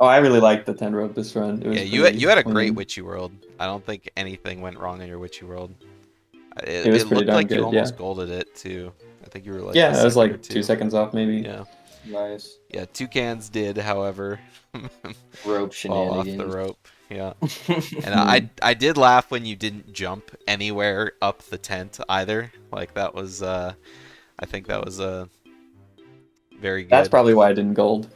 Oh, I really liked the 10 rope this run. It Yeah, was pretty you had a great clean. Witchy World. I don't think anything went wrong in your Witchy World. It It was pretty looked darn like you good, yeah. almost golded it too. I think you were like a Yeah, it was second or like two two. seconds off maybe. Yeah. Nice. Yeah, Toucans did, however, Rope fall off the shenanigans. rope. Yeah. And Hmm. I did laugh when you didn't jump anywhere up the tent either. Like that was I think that was very That's good. probably why I didn't gold,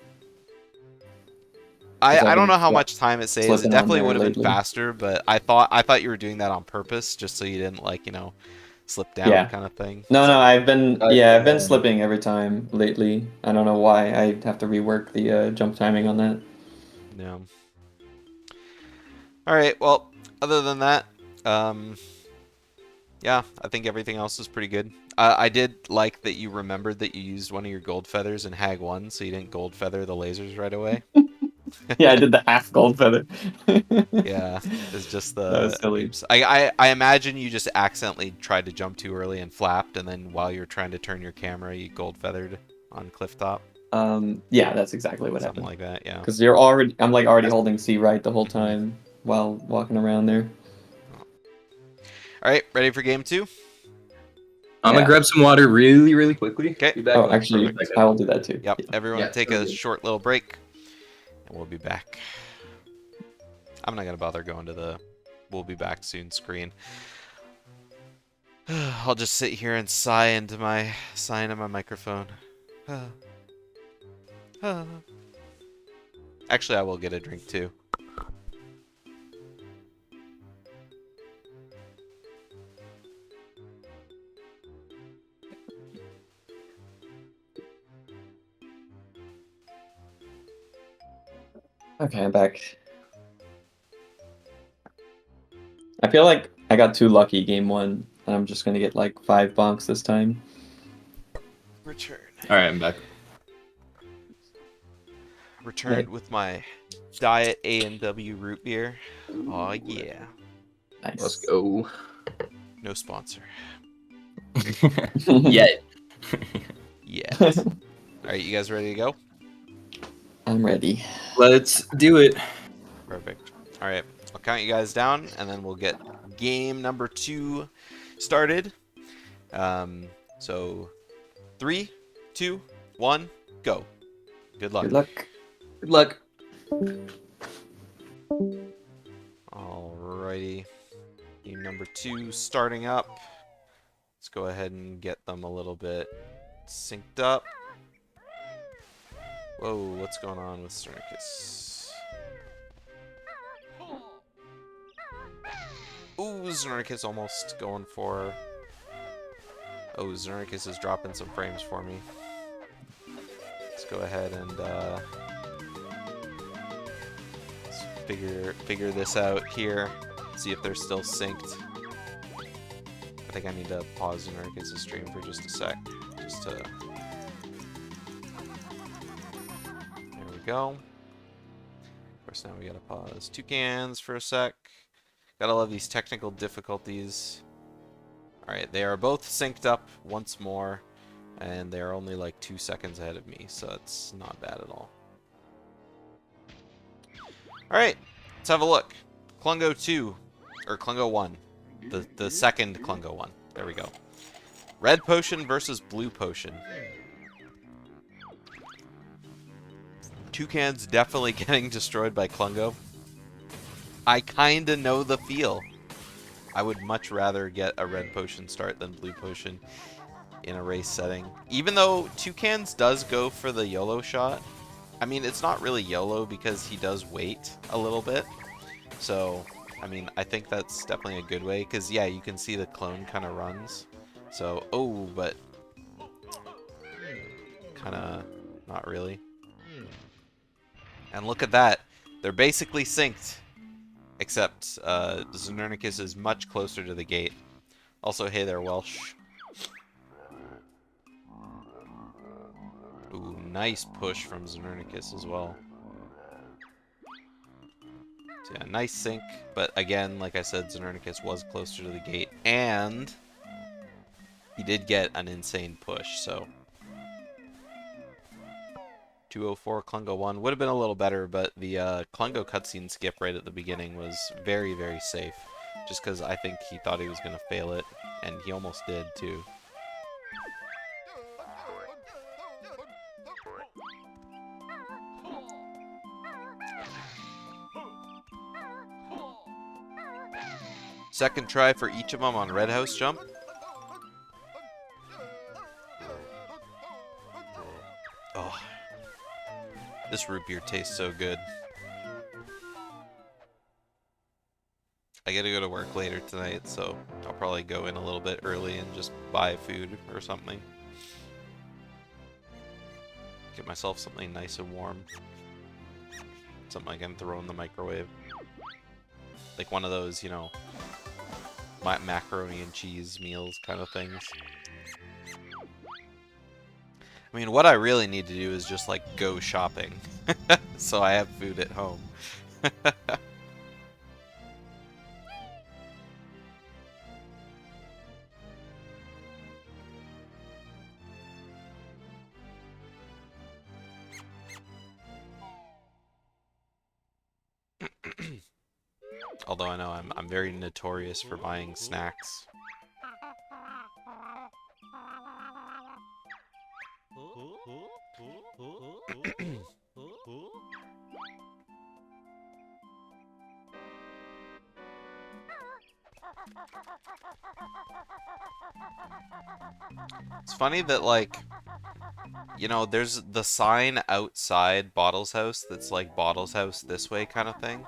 because I've I don't been know how much time it saves. It slipping on definitely there would have been lately. faster, but I thought you were doing that on purpose just so you didn't like, slip down Yeah. kind of thing. No, So, I've been slipping every time lately. I don't know why. I have to rework the jump timing on that. yeah. All right. Well, other than that, um yeah, I think everything else is pretty good. I did like that you remembered that you used one of your gold feathers in Hag 1, so you didn't gold feather the lasers right away. Yeah, I did the half gold feather. Yeah, it's just That the was silly. oops. I imagine you just accidentally tried to jump too early and flapped, and then while you're trying to turn your camera, you gold feathered on cliff top, Yeah, that's exactly what something happened. like that. Yeah. Because I'm like already holding C right the whole Mhm. time while walking around there. All right, ready for game 2? I'm gonna Yeah. grab some water really, really quickly. Okay. Be back Oh, in like a actually, second. I will do that too. Yep. Yeah. Everyone, Yeah, take sounds a good. short little break, and we'll be back. I'm not gonna bother going to the "we'll be back soon" screen. I'll just sit here and sigh into my microphone. Actually, I will get a drink too. Okay, I'm back. I feel like I got too lucky game 1, and I'm just gonna get like 5 bonks this time. Return. All right, I'm back. Returned with my Diet A&W root beer. Oh yeah. Let's Nice. go. No sponsor. Yet. Yeah. Alright, you guys ready to go? I'm ready. Let's do it. Perfect. Alright, I'll count you guys down, and then we'll get game number 2 started. So 3, 2, 1, go. Good luck. Good luck. Good luck. Alrighty. Game number 2 starting up. Let's go ahead and get them a little bit synced up. Whoa, what's going on with Znernicus? Ooh, Znernicus almost going for... Oh, Znernicus is dropping some frames for me. Let's go ahead and let's figure this out here. See if they're still synced. I think I need to pause Znernicus' stream for just a sec. Just to... There we go. Of course, now we gotta pause Toucans for a sec. Gotta love these technical difficulties. Alright, they are both synced up once more, and they're only like 2 seconds ahead of me, so it's not bad at all. Alright, let's have a look. Klungo 2, or Klungo 1. The second Klungo 1. There we go. Red Potion versus Blue Potion. Toucan's definitely getting destroyed by Klungo. I kinda know the feel. I would much rather get a Red Potion start than Blue Potion in a race setting. Even though Toucans does go for the YOLO shot. I mean, it's not really YOLO because he does wait a little bit. So, I mean, I think that's definitely a good way. Because, yeah, you can see the clone kind of runs. So, oh, but kind of not really. And look at that. They're basically synced. Except Znernicus is much closer to the gate. Also, hey there, Welsh. Ooh, nice push from Znernicus as well. So yeah, nice sync. But again, like I said, Znernicus was closer to the gate. And he did get an insane push, so... 204 Klungo 1 would have been a little better, but the Klungo cutscene skip right at the beginning was very, very safe. Just because I think he thought he was going to fail it, and he almost did too. Second try for each of them on Red House jump. Oh. This root beer tastes so good. I gotta go to work later tonight, so I'll probably go in a little bit early and just buy food or something. Get myself something nice and warm. Something I can throw in the microwave. Like one of those, you know, macaroni and cheese meals kind of things. I mean, what I really need to do is just, like, go shopping. So I have food at home. Although I know I'm very notorious for buying snacks. It's funny that, like, you know, there's the sign outside Bottle's house that's like Bottle's house this way kind of thing,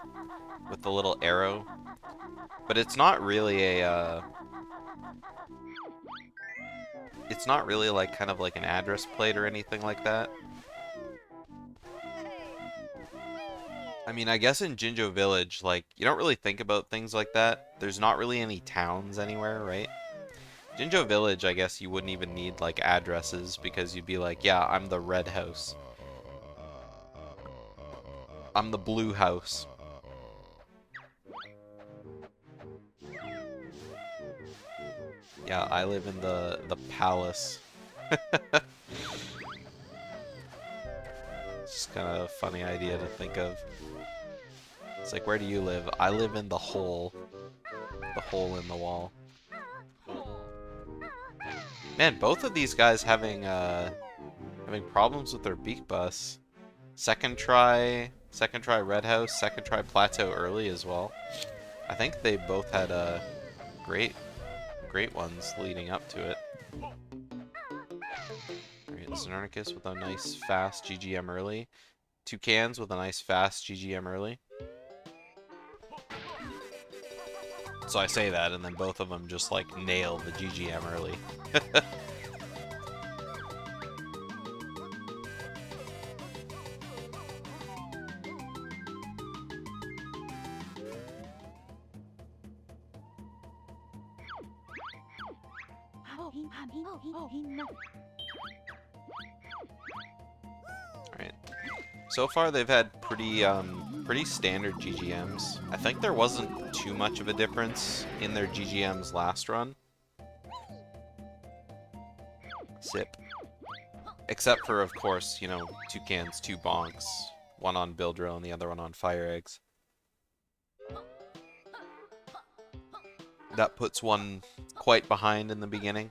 with the little arrow. But it's not really a, it's not really like kind of like an address plate or anything like that. I mean, I guess in Jinjo Village, like, you don't really think about things like that. There's not really any towns anywhere, right? Jinjo Village, I guess you wouldn't even need, like, addresses, because you'd be like, yeah, I'm the red house. I'm the blue house. Yeah, I live in the palace. It's just kind of a funny idea to think of. It's like, where do you live? I live in the hole. The hole in the wall. Man, both of these guys having problems with their beak bus. Second try Red House, second try Plateau early as well. I think they both had great ones leading up to it. Alright, Znernicus with a nice fast GGM early. Toucans with a nice fast GGM early. So I say that, and then both of them just like nail the GGM early. Alright. So far they've had pretty standard GGMs. I think there wasn't too much of a difference in their GGMs last run. Sip. Except for, of course, you know, Toucans, 2 bonks. One on Bill Drill and the other one on Fire Eggs. That puts one quite behind in the beginning.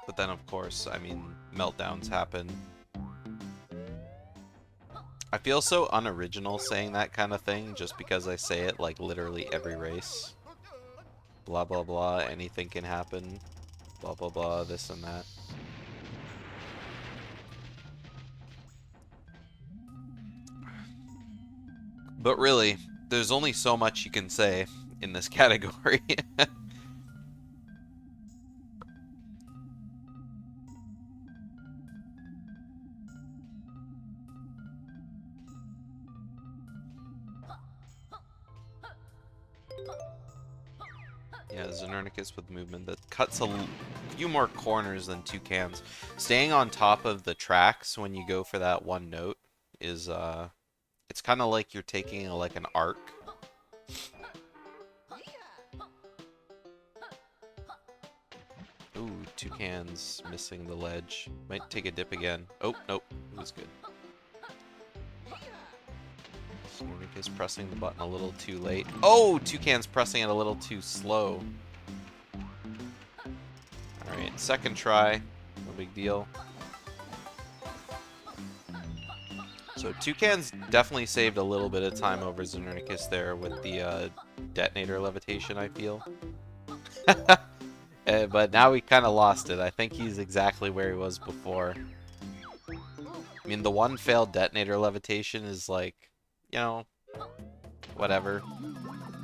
But then, of course, I mean, meltdowns happen. I feel so unoriginal saying that kind of thing just because I say it like literally every race. Blah, blah, blah, anything can happen. Blah, blah, blah, this and that. But really, there's only so much you can say in this category. Yeah, Znernicus with movement that cuts a few more corners than Toucans. Staying on top of the tracks when you go for that one note is, it's kind of like you're taking like an arc. Ooh, Toucans missing the ledge. Might take a dip again. Oh, nope, it was good. Znernicus pressing the button a little too late. Oh, Toucan's pressing it a little too slow. Alright, second try. No big deal. So Toucan's definitely saved a little bit of time over Znernicus there with the detonator levitation, I feel. But now we kind of lost it. I think he's exactly where he was before. I mean, the one failed detonator levitation is like, you know, whatever.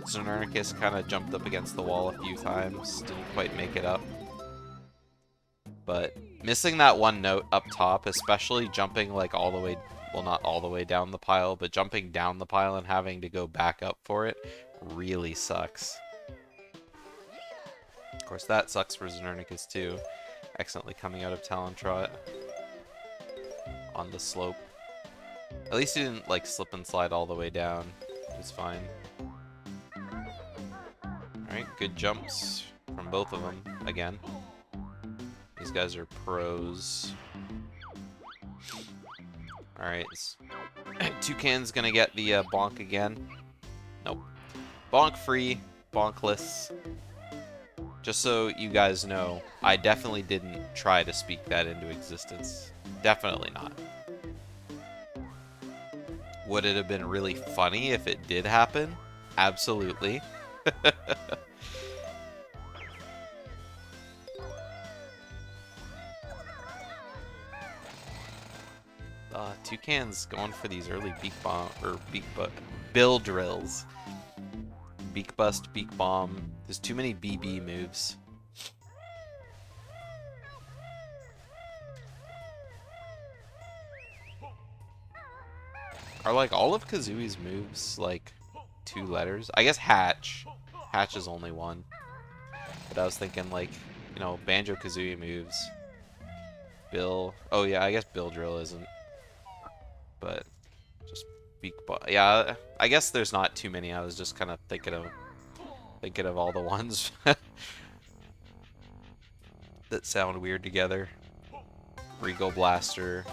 Znernicus kind of jumped up against the wall a few times, didn't quite make it up. But missing that one note up top, especially jumping like all the way, well, not all the way down the pile, but jumping down the pile and having to go back up for it, really sucks. Of course, that sucks for Znernicus too, accidentally coming out of Talon Trot on the slope. At least he didn't like slip and slide all the way down. It's fine. Alright, good jumps from both of them again. These guys are pros. Alright. Toucan's gonna get the bonk again. Nope. Bonk free, bonkless. Just so you guys know, I definitely didn't try to speak that into existence. Definitely not. Would it have been really funny if it did happen? Absolutely. Toucan's going for these early beak bomb or bill drills. Beak bust, beak bomb. There's too many BB moves. Are like all of Kazooie's moves like 2 letters? I guess Hatch. Hatch is only 1. But I was thinking like, you know, Banjo-Kazooie moves. Bill. Oh yeah, I guess Bill Drill isn't. But just Yeah, I guess there's not too many. I was just kind of thinking of all the ones that sound weird together. Regal Blaster,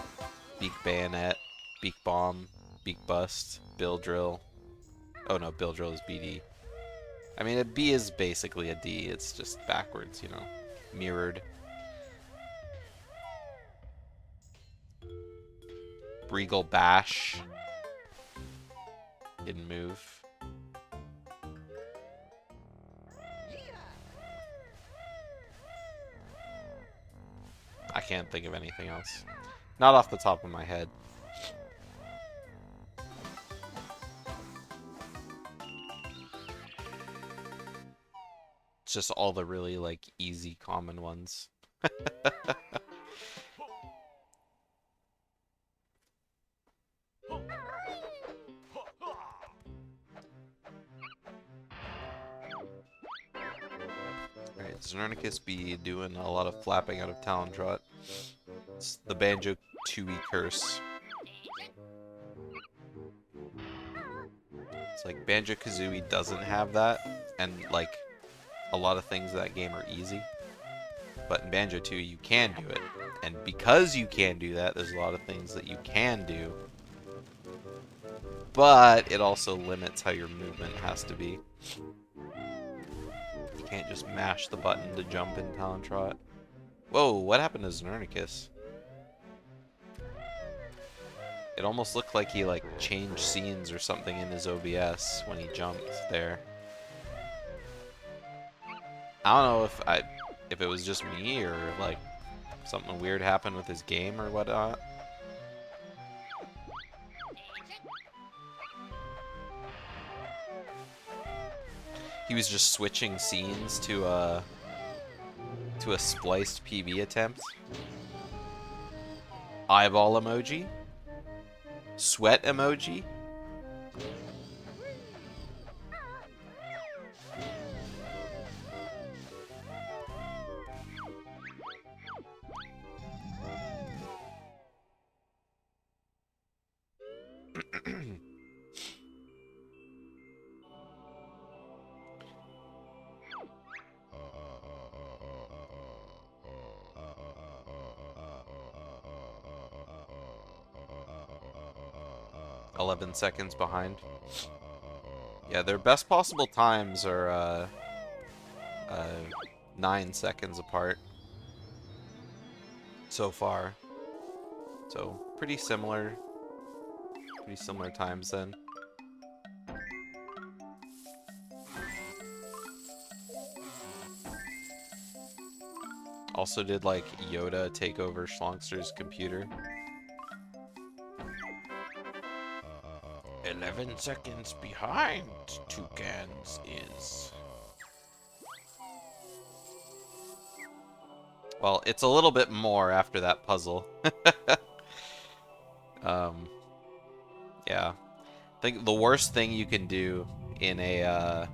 Beak Bayonet, Beak Bomb, Beak Bust, Bill Drill. Oh no, Bill Drill is BD. I mean, a B is basically a D. It's just backwards, you know, mirrored. Regal Bash. Didn't move. I can't think of anything else. Not off the top of my head. It's just all the really, like, easy common ones. Alright, Znernicus be doing a lot of flapping out of Talon Trot. It's the Banjo-Tooie curse. It's like Banjo-Kazooie doesn't have that, and like a lot of things in that game are easy. But in Banjo-Tooie you can do it. And because you can do that, there's a lot of things that you can do. But it also limits how your movement has to be. You can't just mash the button to jump in Talon Trot. Whoa, what happened to Znernicus? It almost looked like he like changed scenes or something in his OBS when he jumped there. I don't know if it was just me or like something weird happened with his game or whatnot. He was just switching scenes to a spliced PB attempt. Eyeball emoji. Sweat emoji. $11 seconds behind. Yeah, their best possible times are 9 seconds apart so far. So pretty similar times then. Also did like Yoda take over Schlongster's computer. 11 seconds behind Toucans is. Well, it's a little bit more after that puzzle. Yeah. I think the worst thing you can do in a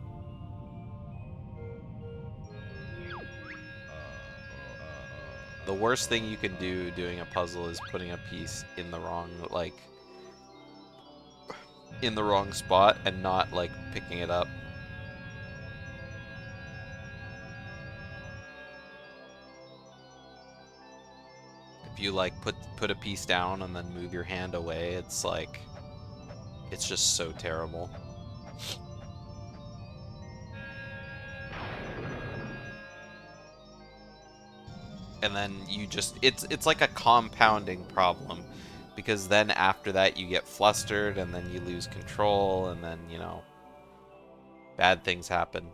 the worst thing you can do doing a puzzle is putting a piece in the wrong in the wrong spot and not like picking it up. If you like put a piece down and then move your hand away, it's like it's just so terrible. And then you just it's like a compounding problem, because then after that you get flustered and then you lose control and then, you know, bad things happen.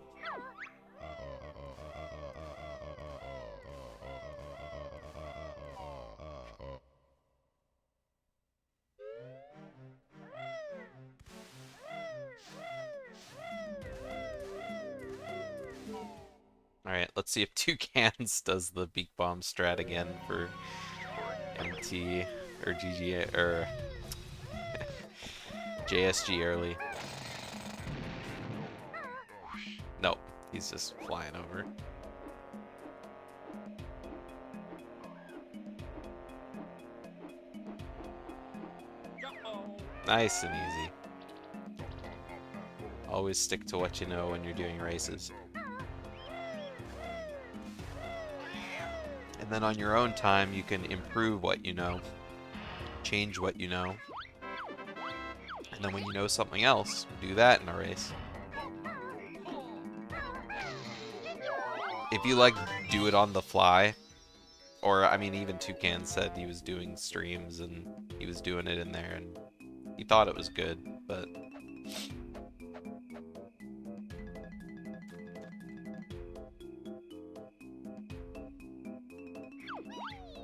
Alright, let's see if Toucans does the Beak Bomb strat again for MT or GG or JSG early. Nope, he's just flying over. Nice and easy. Always stick to what you know when you're doing races. And then on your own time, you can improve what you know, change what you know. And then when you know something else, do that in a race. If you like do it on the fly, or I mean even Toucan said he was doing streams and he was doing it in there and he thought it was good, but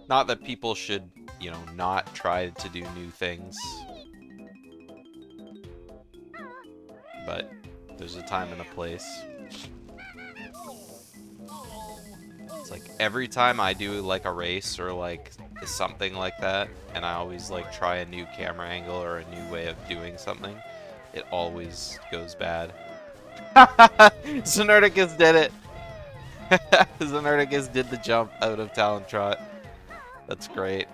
not that people should, you know, not try to do new things. But there's a time and a place. It's like every time I do like a race or like something like that, and I always like try a new camera angle or a new way of doing something, it always goes bad. Znernicus did it! Znernicus did the jump out of Talon Trot. That's great.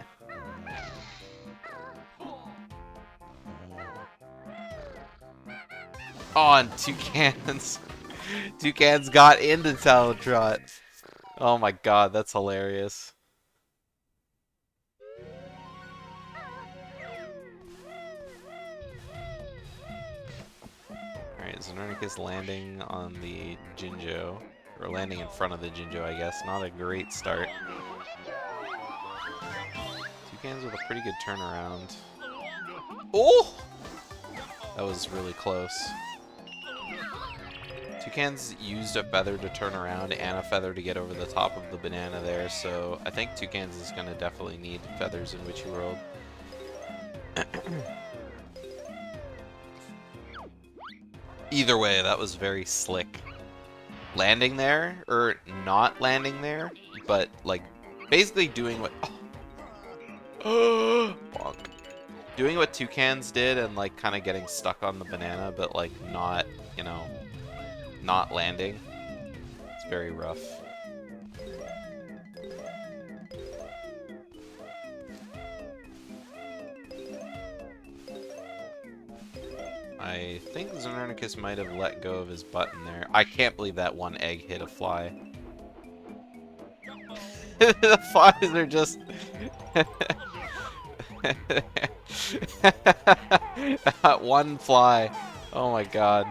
Oh, and Toucans. Toucans got into Talon Trot. Oh my god, that's hilarious. Alright, Znernicus landing on the Jinjo. Or landing in front of the Jinjo, I guess. Not a great start. Toucans with a pretty good turnaround. Oh! That was really close. Toucans used a feather to turn around and a feather to get over the top of the banana there, so I think Toucans is going to definitely need feathers in Witchy World. Either way, that was very slick. Landing there, or not landing there, but like basically doing what... Oh. Bonk. Doing what Toucans did and like kind of getting stuck on the banana, but like not, you know, not landing. It's very rough. I think Znernicus might have let go of his button there. I can't believe that one egg hit a fly. The flies are just... That one fly. Oh my god.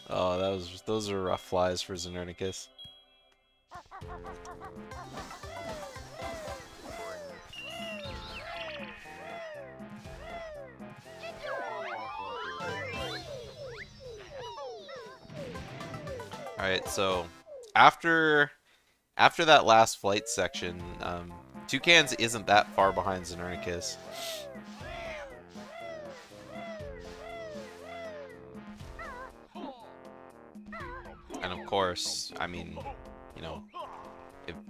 Oh, those are rough flies for Znernicus. Alright, so after that last flight section, Toucans isn't that far behind Znernicus. And of course, I mean, you know,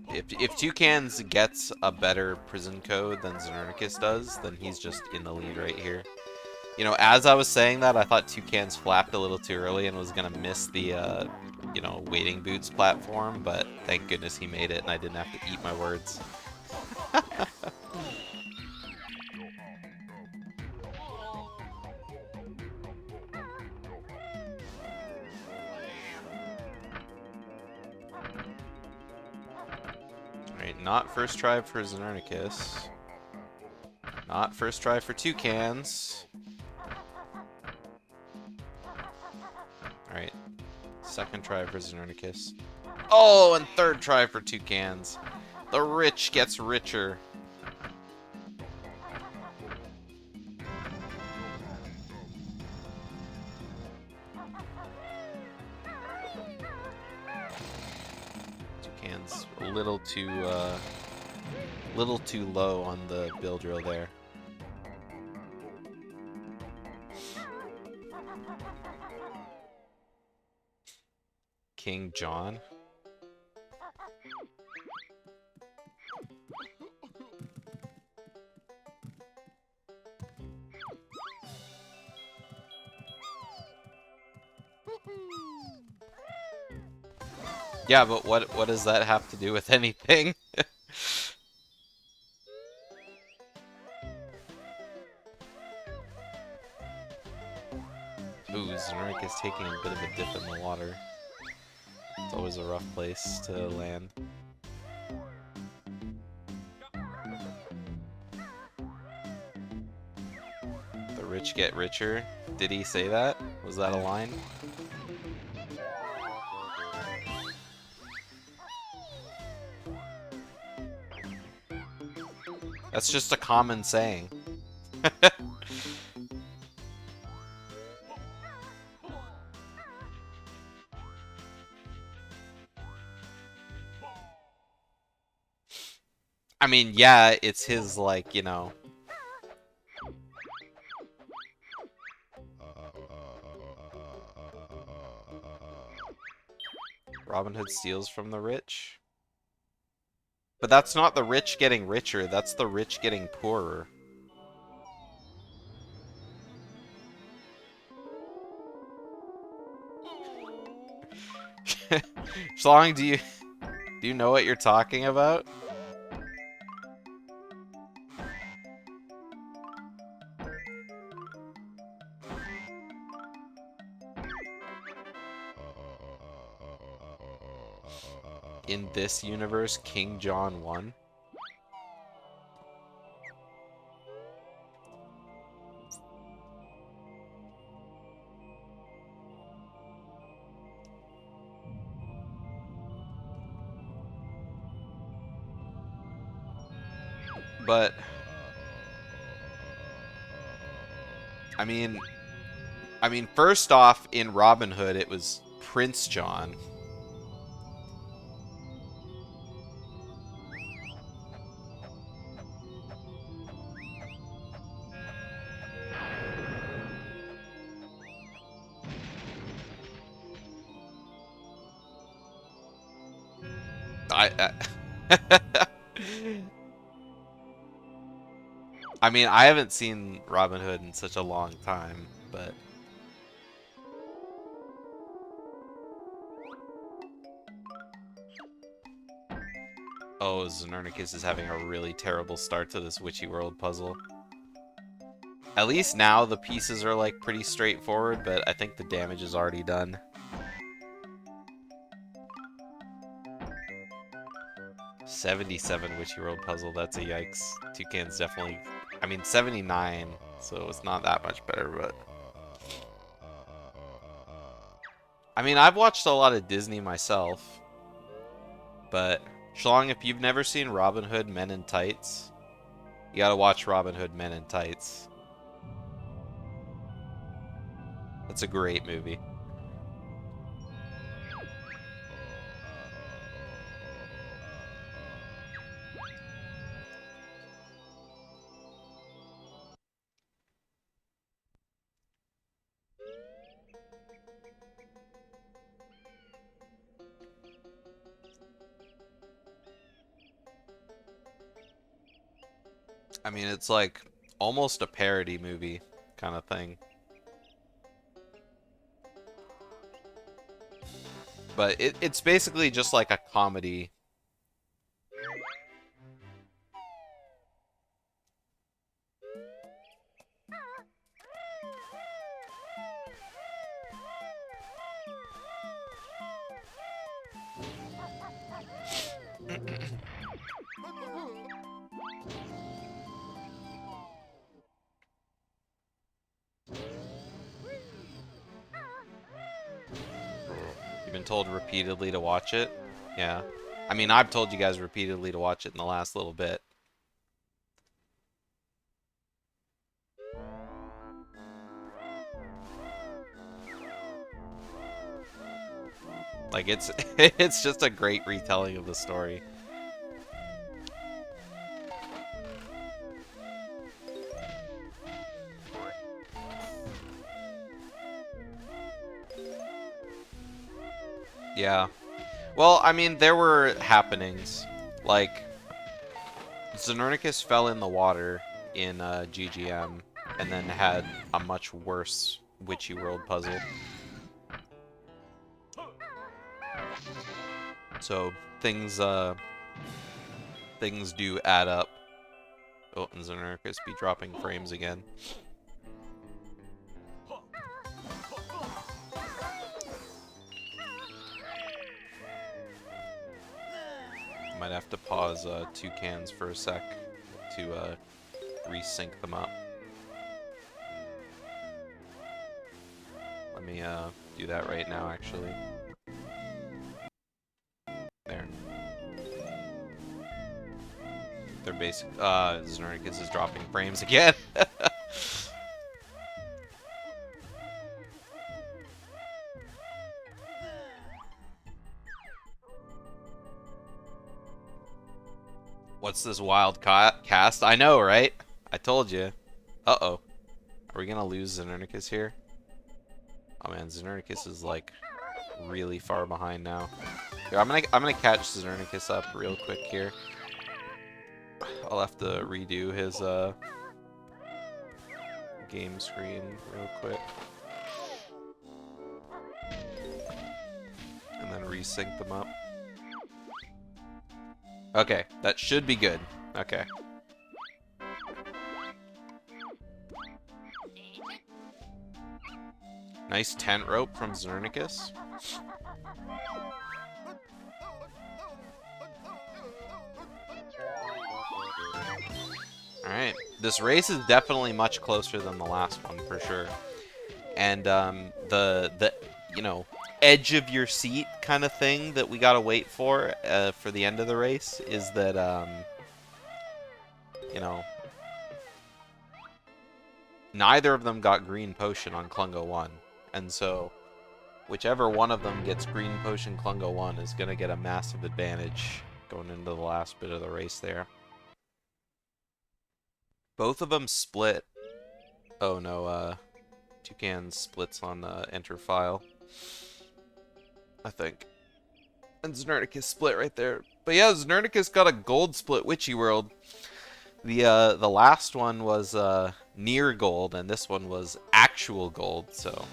if Toucans gets a better prison code than Znernicus does, then he's just in the lead right here. You know, as I was saying that, I thought Toucans flapped a little too early and was gonna miss the, you know, waiting boots platform, but thank goodness he made it and I didn't have to eat my words. Alright, not first try for Znernicus. Not first try for Toucans. Alright, second try for Znernicus. Oh, and third try for Toucans. The rich gets richer. Toucans a little too low on the build drill there. King John. Yeah, but what does that have to do with anything? Znernicus taking a bit of a dip in the water. It's always a rough place to land. The rich get richer. Did he say that? Was that a line? That's just a common saying. I mean, yeah, it's his, like, you know. Robin Hood steals from the rich. But that's not the rich getting richer, that's the rich getting poorer. Schlong, do you know what you're talking about? In this universe, King John won. But I mean, first off, in Robin Hood, it was Prince John. I mean, I haven't seen Robin Hood in such a long time, but oh, Znernicus is having a really terrible start to this Witchy World puzzle. At least now the pieces are like pretty straightforward, but I think the damage is already done. $77 Witchy World puzzle, that's a yikes. Toucan's definitely, I mean 79, so it's not that much better, but I mean, I've watched a lot of Disney myself, but Schlong, if you've never seen Robin Hood Men in Tights, you gotta watch Robin Hood Men in Tights. It's a great movie. I mean, it's like almost a parody movie kind of thing. But it's basically just like a comedy. You've been told repeatedly to watch it? Yeah. I mean, I've told you guys repeatedly to watch it in the last little bit. Like, it's it's just a great retelling of the story. Yeah. Well, I mean, there were happenings. Like, Znernicus fell in the water in GGM and then had a much worse Witchy World puzzle. So things things do add up. Oh, and Znernicus be dropping frames again. might have to pause Toucans for a sec to resync them up. Let me do that right now, actually. There. They're basic. Znernicus is dropping frames again. What's this wild cast? I know, right? I told you. Uh-oh. Are we gonna lose Znernicus here? Oh man, Znernicus is like really far behind now. Here, I'm gonna catch Znernicus up real quick here. I'll have to redo his game screen real quick. And then resync them up. Okay, that should be good. Okay. Nice tent rope from Znernicus. Alright, this race is definitely much closer than the last one, for sure. And the you know, edge of your seat kind of thing that we gotta wait for the end of the race is that, you know, neither of them got green potion on Klungo 1. And so, whichever one of them gets green potion Klungo 1 is gonna get a massive advantage going into the last bit of the race there. Both of them split. Oh no, Toucan splits on enter file, I think. And Znernicus split right there. But yeah, Znernicus got a gold split Witchy World. The last one was near gold, and this one was actual gold, so.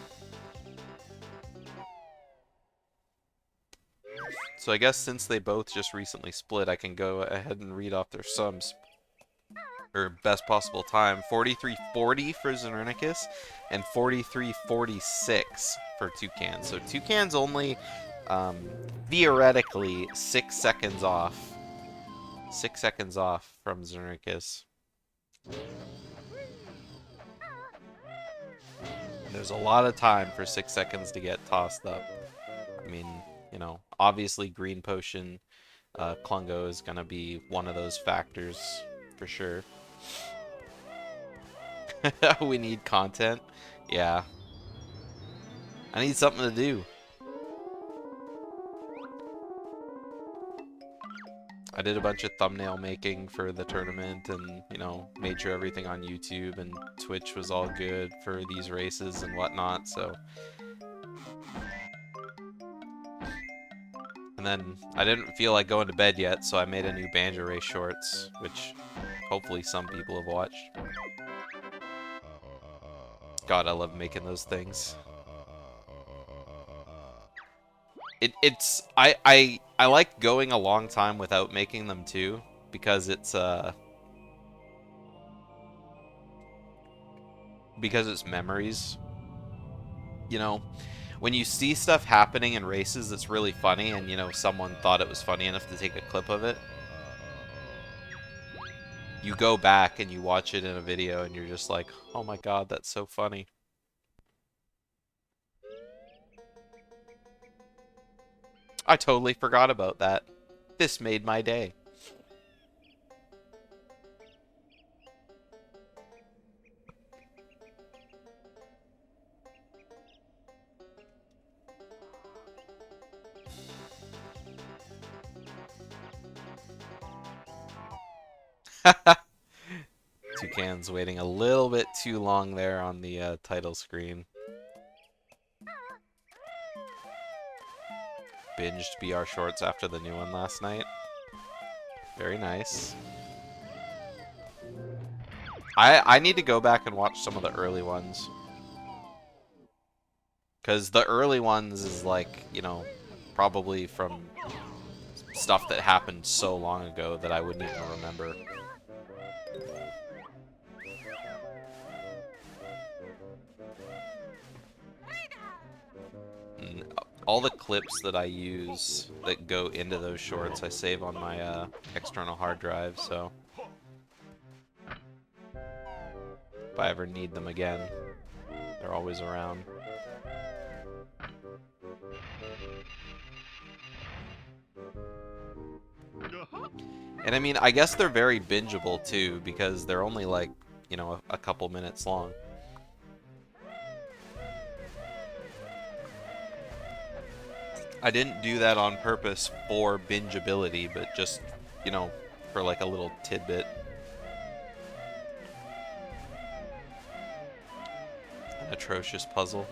So I guess since they both just recently split, I can go ahead and read off their sums. Or best possible time. 43.40 for Znernicus, and 43.46 for Toucan. So Toucan's only, theoretically, 6 seconds off. 6 seconds off from Znernicus. And there's a lot of time for 6 seconds to get tossed up. I mean, you know, obviously Green Potion, Klungo is going to be one of those factors, for sure. We need content? Yeah. I need something to do. I did a bunch of thumbnail making for the tournament and, you know, made sure everything on YouTube and Twitch was all good for these races and whatnot, so. And then I didn't feel like going to bed yet, so I made a new BanjoRace shorts, which hopefully some people have watched. God, I love making those things. I like going a long time without making them too, because it's memories. You know, when you see stuff happening in races that's really funny, and you know someone thought it was funny enough to take a clip of it, you go back and you watch it in a video, and you're just like, oh my god, that's so funny. I totally forgot about that. This made my day. Toucan's waiting a little bit too long there on the title screen. Binged BR shorts after the new one last night. Very nice. I need to go back and watch some of the early ones. Because the early ones is like, you know, probably from stuff that happened so long ago that I wouldn't even remember. all the clips that I use that go into those shorts, I save on my external hard drive, so if I ever need them again, they're always around. And I mean, I guess they're very bingeable too, because they're only like, you know, a couple minutes long. I didn't do that on purpose for bingeability, but just, you know, for like a little tidbit. An atrocious puzzle.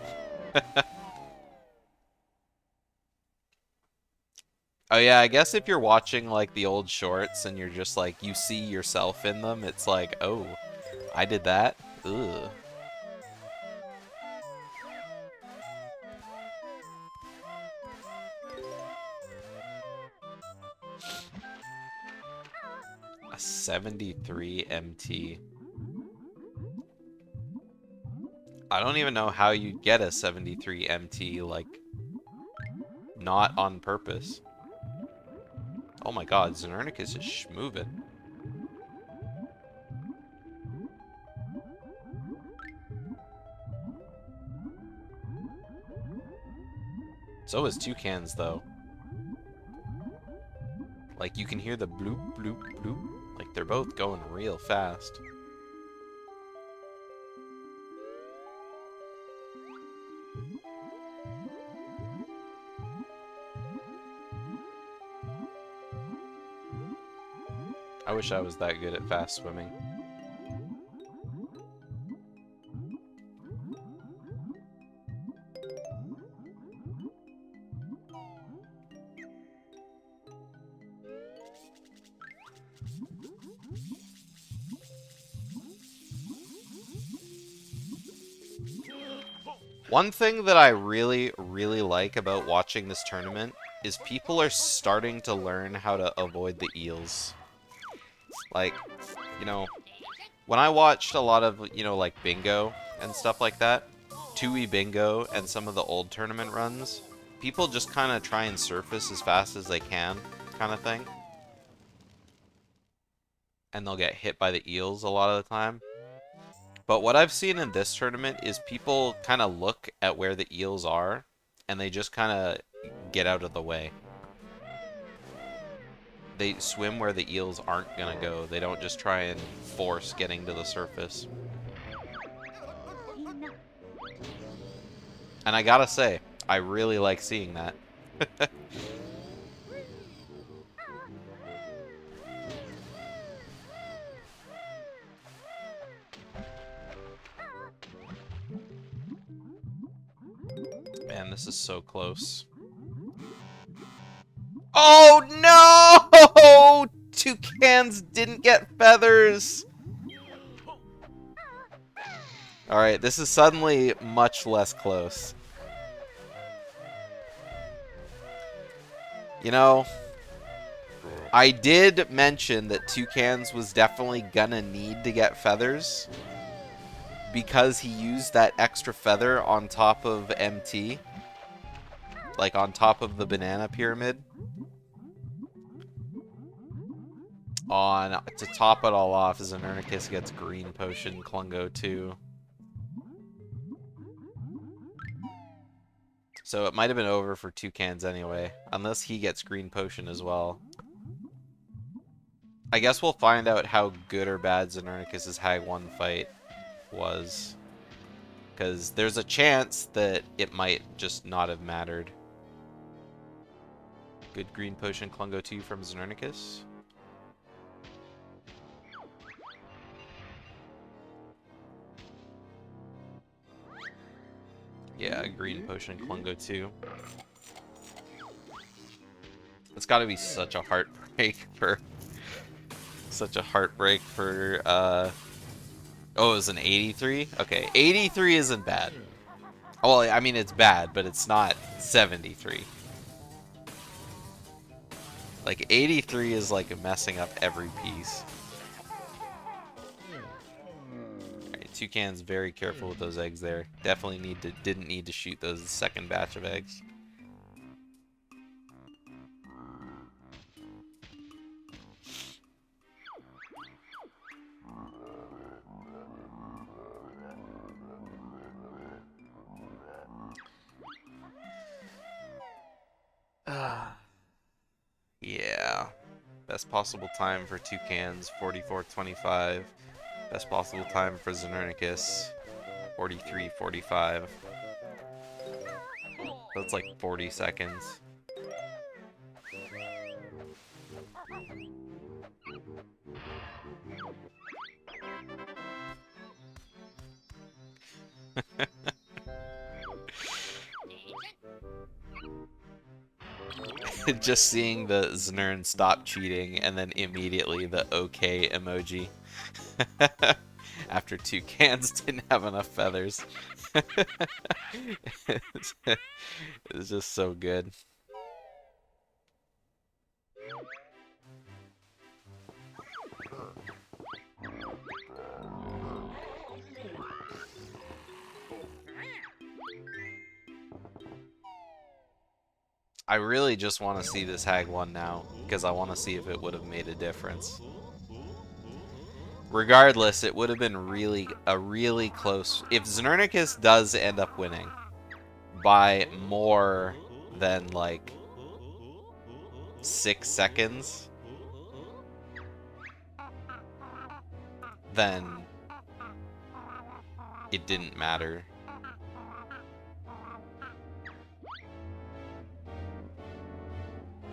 Oh yeah, I guess if you're watching like the old shorts and you're just like, you see yourself in them, it's like, oh, I did that? Ugh. A 73 MT. I don't even know how you get a 73 MT, like, not on purpose. Oh my god, Znernicus is schmovin'. So is Toucans, though. Like, you can hear the bloop, bloop, bloop. Like, they're both going real fast. I wish I was that good at fast swimming. One thing that I really, really like about watching this tournament is people are starting to learn how to avoid the eels. Like, you know, when I watched a lot of, you know, like bingo and stuff like that, Tooie bingo and some of the old tournament runs, people just kind of try and surface as fast as they can, kind of thing. And they'll get hit by the eels a lot of the time. But what I've seen in this tournament is people kind of look at where the eels are, and they just kind of get out of the way. They swim where the eels aren't going to go. They don't just try and force getting to the surface. And I gotta say, I really like seeing that. Man, this is so close. Oh no! Toucans didn't get feathers! Alright, this is suddenly much less close. You know, I did mention that Toucans was definitely gonna need to get feathers because he used that extra feather on top of MT. Like on top of the banana pyramid. To top it all off, Znernicus gets green potion, Klungo too. So it might have been over for Toucans anyway, unless he gets green potion as well. I guess we'll find out how good or bad Znernicus' Hag 1 fight was. Because there's a chance that it might just not have mattered. Good green potion Klungo 2 from Znernicus. Yeah, green potion Klungo 2. It's gotta be such a heartbreak for... oh, it was an 83? Okay, 83 isn't bad. Well, I mean, it's bad, but it's not 73. Like, 83 is like messing up every piece. Alright, Toucan's very careful with those eggs there. Definitely didn't need to shoot those second batch of eggs. Best possible time for Toucans, 44:25. Best possible time for Znernicus, 43:45. So it's like 40 seconds. Just seeing the Znern stop cheating and then immediately the OK emoji. After Toucans didn't have enough feathers. It's just so good. I really just want to see this Hag one now, because I want to see if it would have made a difference. Regardless, it would have been a really close... If Znernicus does end up winning by more than, like, 6 seconds, then it didn't matter.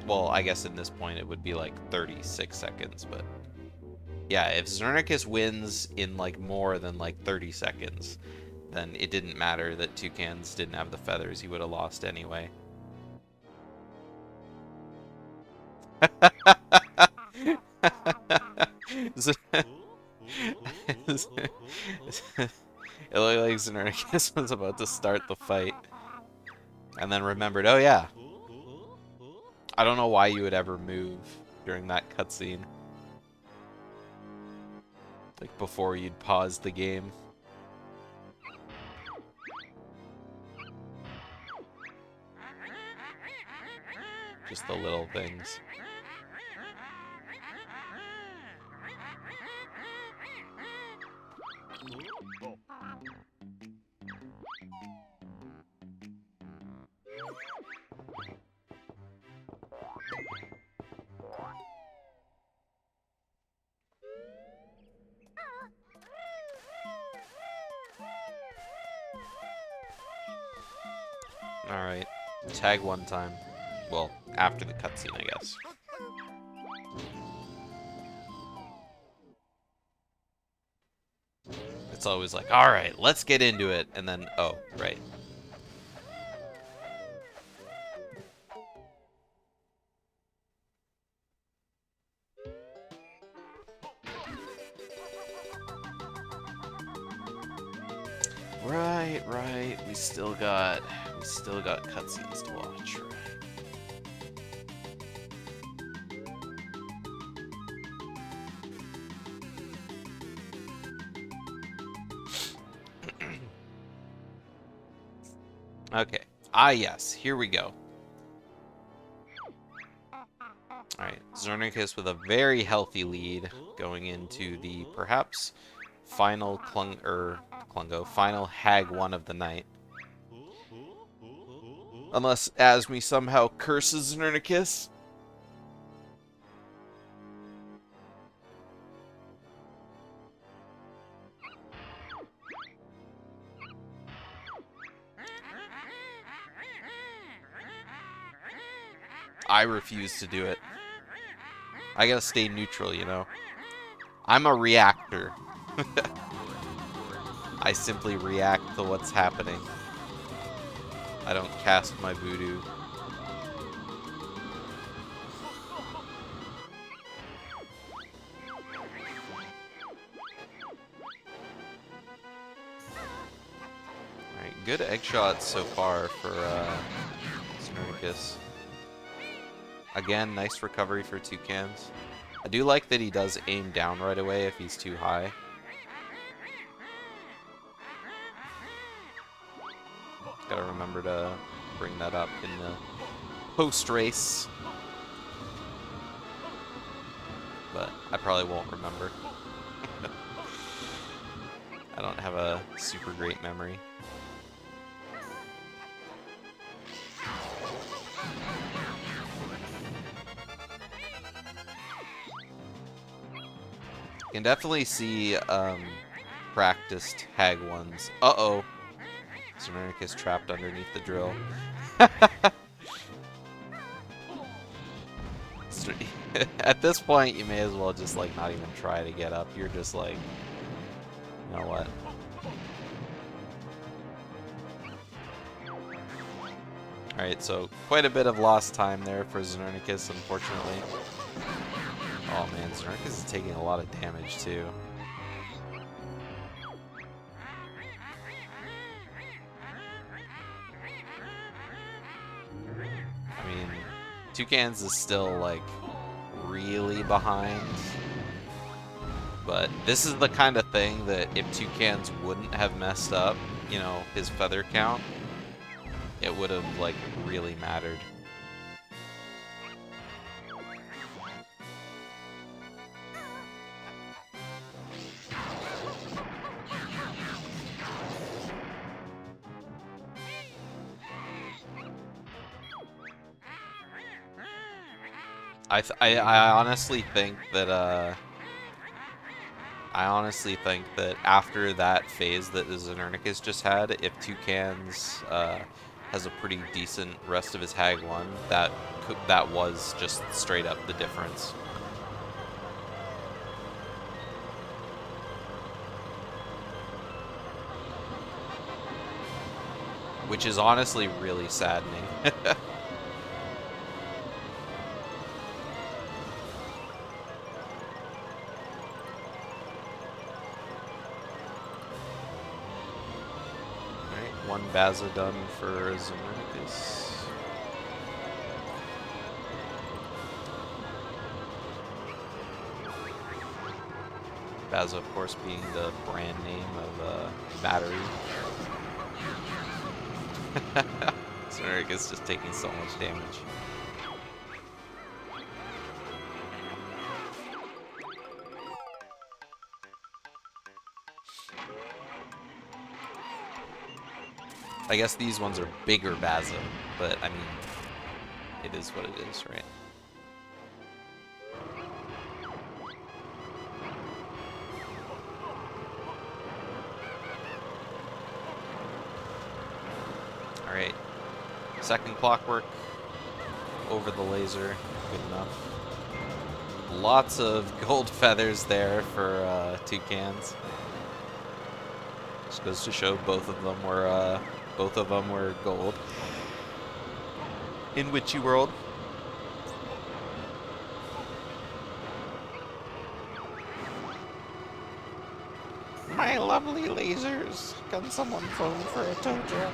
Well, I guess in this point it would be like 36 seconds, but yeah, if Znernicus wins in like more than like 30 seconds, then it didn't matter that Toucans didn't have the feathers. He would have lost anyway. It looked like Znernicus was about to start the fight. And then remembered, oh yeah. I don't know why you would ever move during that cutscene. Like before you'd pause the game. Just the little things. Alright. Tag one time. Well, after the cutscene, I guess. It's always like, alright, let's get into it. And then, oh, right. Right. We still got cutscenes to watch. Okay. Ah, yes. Here we go. Alright. Znernicus with a very healthy lead going into the perhaps final final Hag 1 of the night. Unless Asmi somehow curses Znernicus. I refuse to do it. I gotta stay neutral, you know? I'm a reactor. I simply react to what's happening. I don't cast my voodoo. Alright, good egg shots so far for Znernicus. Again, nice recovery for Toucans. I do like that he does aim down right away if he's too high. Gotta remember to bring that up in the post-race. But I probably won't remember. I don't have a super great memory. Can definitely see practiced hag ones. Uh-oh. Znernicus trapped underneath the drill. At this point, you may as well just like not even try to get up. You're just like, you know what? Alright, so quite a bit of lost time there for Znernicus, unfortunately. Oh man, Znernicus is taking a lot of damage too. I mean, Toucans is still like really behind. But this is the kind of thing that if Toucans wouldn't have messed up, you know, his feather count, it would have like really mattered. I honestly think that after that phase that Znernicus just had, if Toucans has a pretty decent rest of his Hag 1, that was just straight up the difference. Which is honestly really saddening. One Baza done for Znernicus. Baza, of course, being the brand name of Battery. Znernicus just taking so much damage. I guess these ones are bigger Baza, but I mean, it is what it is, right? Alright. Second clockwork over the laser. Good enough. Lots of gold feathers there for Toucans. Just goes to show both of them were gold in Witchy World. My lovely lasers. Can someone phone for a tow truck?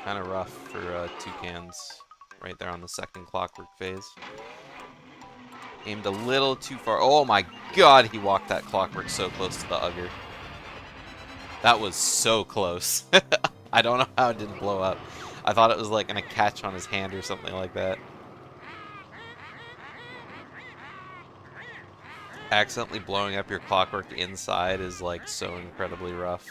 Kind of rough for Toucans right there on the second clockwork phase. Aimed a little too far. Oh my god, he walked that clockwork so close to the Ugger. That was so close. I don't know how it didn't blow up. I thought it was like gonna catch on his hand or something like that. Accidentally blowing up your clockwork inside is like so incredibly rough.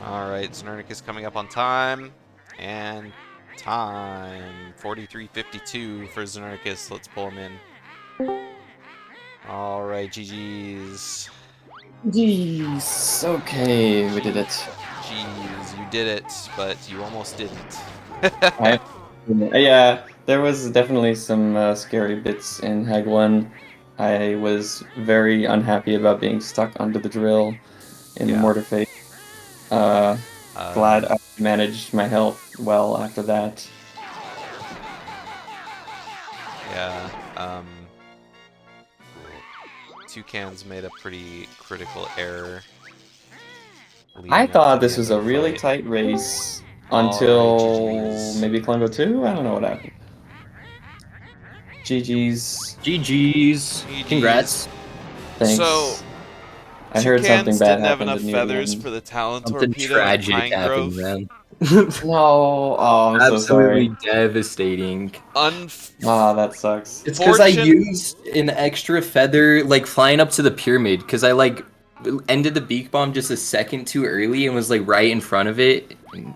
Alright, Znernicus coming up on time. And time. 43:52 for Znernicus. Let's pull him in. Alright, GG's. Jeez. Okay, we did it. Jeez, you did it, but you almost didn't. Yeah, there was definitely some scary bits in Hag 1. I was very unhappy about being stuck under the drill in the mortar phase. Glad I managed my health well after that. Yeah, Toucans made a pretty critical error. I thought this was a really tight race until maybe Colombo 2? I don't know what happened. GG's. GG's. Congrats. Thanks. So, I heard something bad didn't have happened enough near feathers the end. for the Talon Something Torpedo tragic in Pine happened, Grove. man. No, oh, I'm so Absolutely sorry. devastating. Ah, that sucks. It's because I Fortune- used an extra feather, like flying up to the pyramid, because I like ended the beak bomb just a second too early and was like right in front of it. And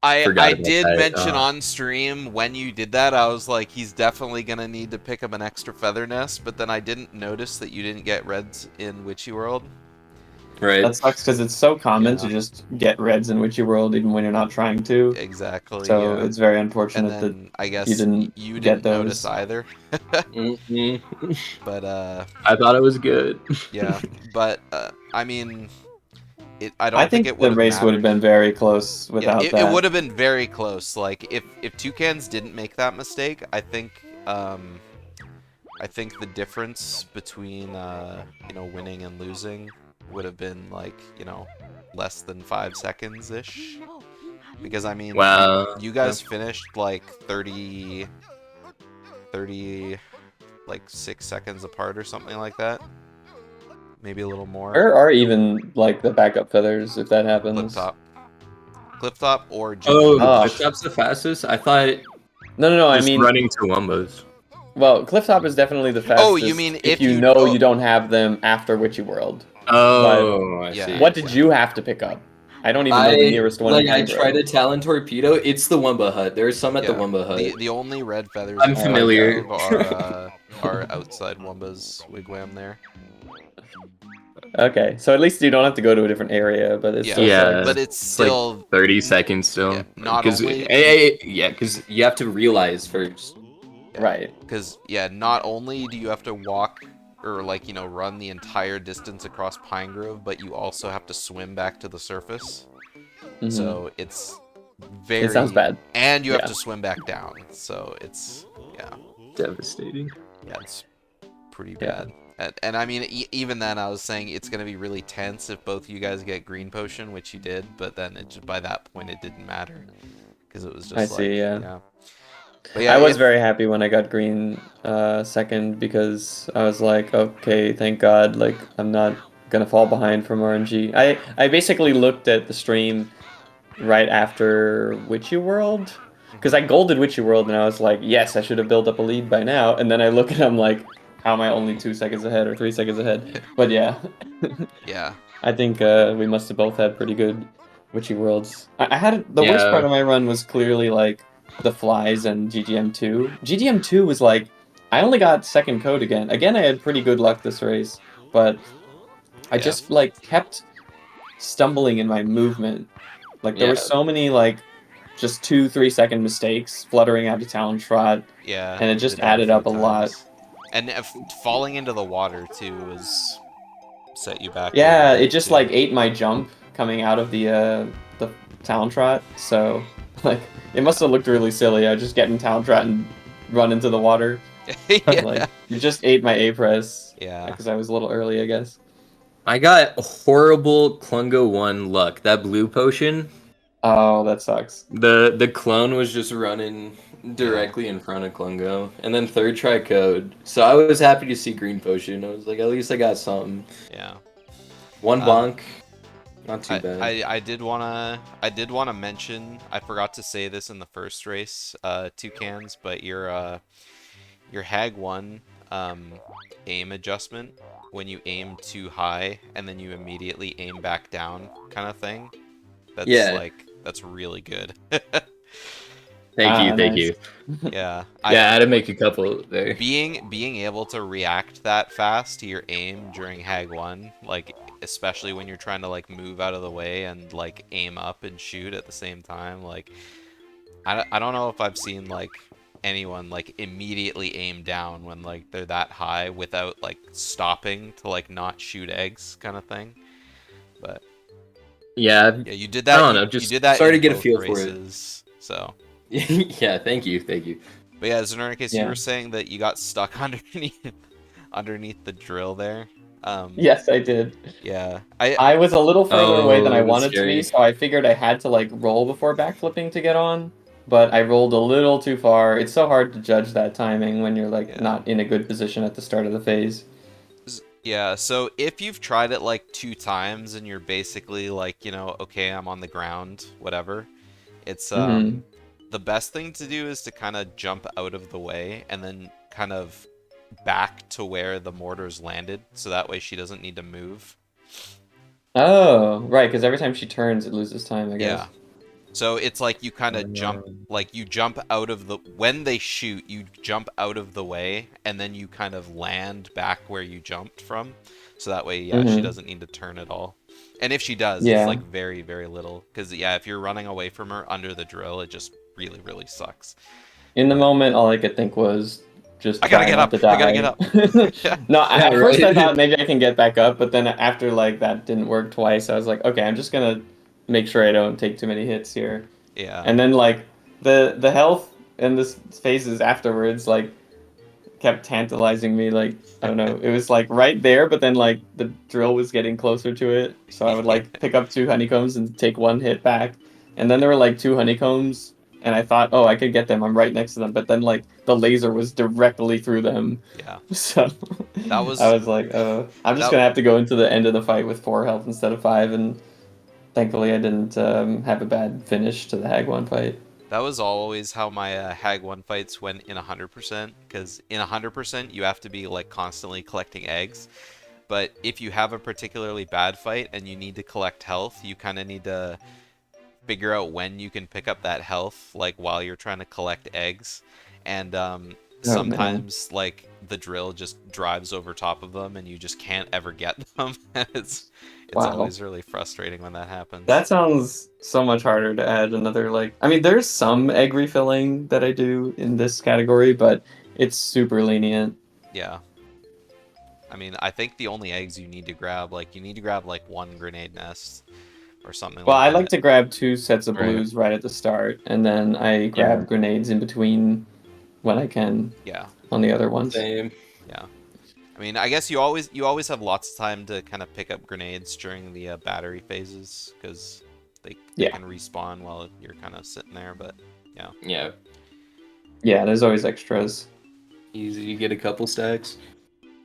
I forgot about did that. mention on stream when you did that, I was like, he's definitely gonna need to pick up an extra feather nest, but then I didn't notice that you didn't get reds in Witchy World. Right. That sucks because it's so common Yeah. to just get reds in Witchy World even when you're not trying to. Exactly. So Yeah. it's very And unfortunate that then I guess you didn't you get didn't notice those. either. Mhm. But I thought it was good. yeah. But I mean, I I don't think think it would the have race would have mattered. been very close Yeah, without it that. would have been very close. Like if Toucans didn't make that mistake, I think the difference between winning and losing would have been like less than 5 seconds ish. Because I mean, Wow. you guys finished like 30 like 6 seconds apart or something like that. Maybe a little more. Where are even like the backup feathers if that happens? Cliff top or Oh, GTM. Ah. Cliff Top's the fastest? I thought No, I just mean, running to Wumbos. well, Clifftop is definitely the Oh, you fastest mean if if you you? know Oh, you don't have them after Witchy World. But Oh, I yeah. see. what did you have to pick up? I don't even know the nearest one in I tried Pinegrove. a Talon Torpedo. It's the Wumba Hut. There's some at the Yeah. Wumba Hut. The only red feathers I'm in familiar. Pinegrove are outside Wumba's wigwam there. Okay, so at least you don't have to go to a different area, but it Yeah. still Yeah, sucks. But it's it's like still 30 seconds yeah. still. Not Because only because you have to realize first. Right. because not only do you have to walk or like run the entire distance across Pinegrove, but you also have to swim back to the surface. Mhm. So it's It sounds very bad. and you have Yeah. to swim back down. So it's Devastating. yeah, it's pretty Yeah. bad. And I mean, even then, I was saying it's going to be really tense if both you guys get green potion, which you did, but then by that point, it didn't matter. Because it was just I see, yeah. yeah. But yeah, I was very happy when I got green second because I was like, okay, thank God, like I'm not gonna fall behind from RNG. I basically looked at the stream right after Witchy World because I golded Witchy World and I was like, yes, I should have built up a lead by now. And then I look and I'm like, how am I only 2 seconds ahead or 3 seconds ahead? But yeah, yeah. I think we must have both had pretty good Witchy Worlds. I had the worst part Yeah. of my run was clearly like the flies and GGM2. GGM2 was like I only got second code again. Again, I had pretty good luck this race, but I Yeah. just like kept stumbling in my movement. Like there were Yeah. so many like just 2-3 second mistakes fluttering out of talent trot, Yeah. and it you just did that added few up a lot. times. And falling into the water too was set you back a little Yeah, it bit just too. like ate my jump coming out of the talent trot. So like it must have looked really silly. I just get in talent trot and run into the water. yeah. Like you just ate my A press. Yeah. Because I was a little early, I guess. I got horrible Klungo 1 luck. That blue potion, Oh, that sucks. the clone was just running directly in front of Klungo. And then third try code. So I was happy to see green potion. I was like, at least I got something. Yeah. One bonk. Not too I, bad. I did wanna mention, I forgot to say this in the first race, Toucans, but your Hag 1 aim adjustment, when you aim too high and then you immediately aim back down kind of thing, that's really good. Thank you. Nice. Yeah. I had to make a couple there. Being able to react that fast to your aim during Hag 1, like especially when you're trying to like move out of the way and like aim up and shoot at the same time, like I don't know if I've seen like anyone like immediately aim down when like they're that high without like stopping to like not shoot eggs kind of thing. But Yeah, yeah, you did that. I don't know, You just did that started in to get a both feel for it. races. So yeah, thank you. but yeah, Znernicus, you Yeah. were saying that you got stuck underneath the drill there. Yes, I did. Yeah, I was a little further away than I Oh, that's wanted to be, scary. so I figured I had to like roll before backflipping to get on. But I rolled a little too far. It's so hard to judge that timing when you're like Yeah. not in a good position at the start of the phase. Yeah, so if you've tried it like 2 times and you're basically like, okay, I'm on the ground, whatever, it's Hmm. the best thing to do is to kind of jump out of the way and then kind of back to where the mortars landed, so that way she doesn't need to move. Oh, right, because every time she turns, it loses time, I Yeah. guess. So it's like you kind of jump, Um, like you jump out of the, when they shoot, you jump out of the way and then you kind of land back where you jumped from. So that way, yeah, she Hmm. doesn't need to turn at all. And if she does, it's Yeah. like very, very little. Because, yeah, if you're running away from her under the drill, it just really, really sucks. In the But moment, all I could think was just I gotta try get not up. to I gotta get die. up. Yeah. No, yeah, at first I right. thought maybe I can get back up, but then after like that didn't work twice, I was like, okay, I'm just gonna make sure I don't take too many hits here. Yeah. And then like the health and the phases afterwards like kept tantalizing me. Like I don't know, it was like right there, but then like the drill was getting closer to it, so I would like pick up 2 honeycombs and take 1 hit back, and then there were like 2 honeycombs, and I thought, oh, I could get them. I'm right next to them, but then like the laser was directly through them, Yeah. so That I was, was like, I'm just that, gonna have to go into the end of the fight with 4 health instead of 5, and thankfully I didn't have a bad finish to the Hag one fight. That was always how my Hag 1 fights went in 100%, because in 100% you have to be like constantly collecting eggs. But if you have a particularly bad fight and you need to collect health, you kind of need to figure out when you can pick up that health, like while you're trying to collect eggs. And Oh man. sometimes like the drill just drives over top of them and you just can't ever get them. It's Wow. always really frustrating when that happens. That sounds so much harder to add another like I mean there's some egg refilling that I do in this category, but it's super lenient. Yeah. I mean, I think the only eggs you need to grab, like, you need to grab, like, 1 grenade nest or something Well, like I like that. to grab 2 sets of Right. blues right at the start, and then I Yeah. grab grenades in between when I can Yeah, on the other ones. Same. yeah. I mean, I guess you always have lots of time to kind of pick up grenades during the battery phases, because they Yeah. can respawn while you're kind of sitting there, but yeah. Yeah. Yeah, there's always extras. Easy. You get a couple stacks.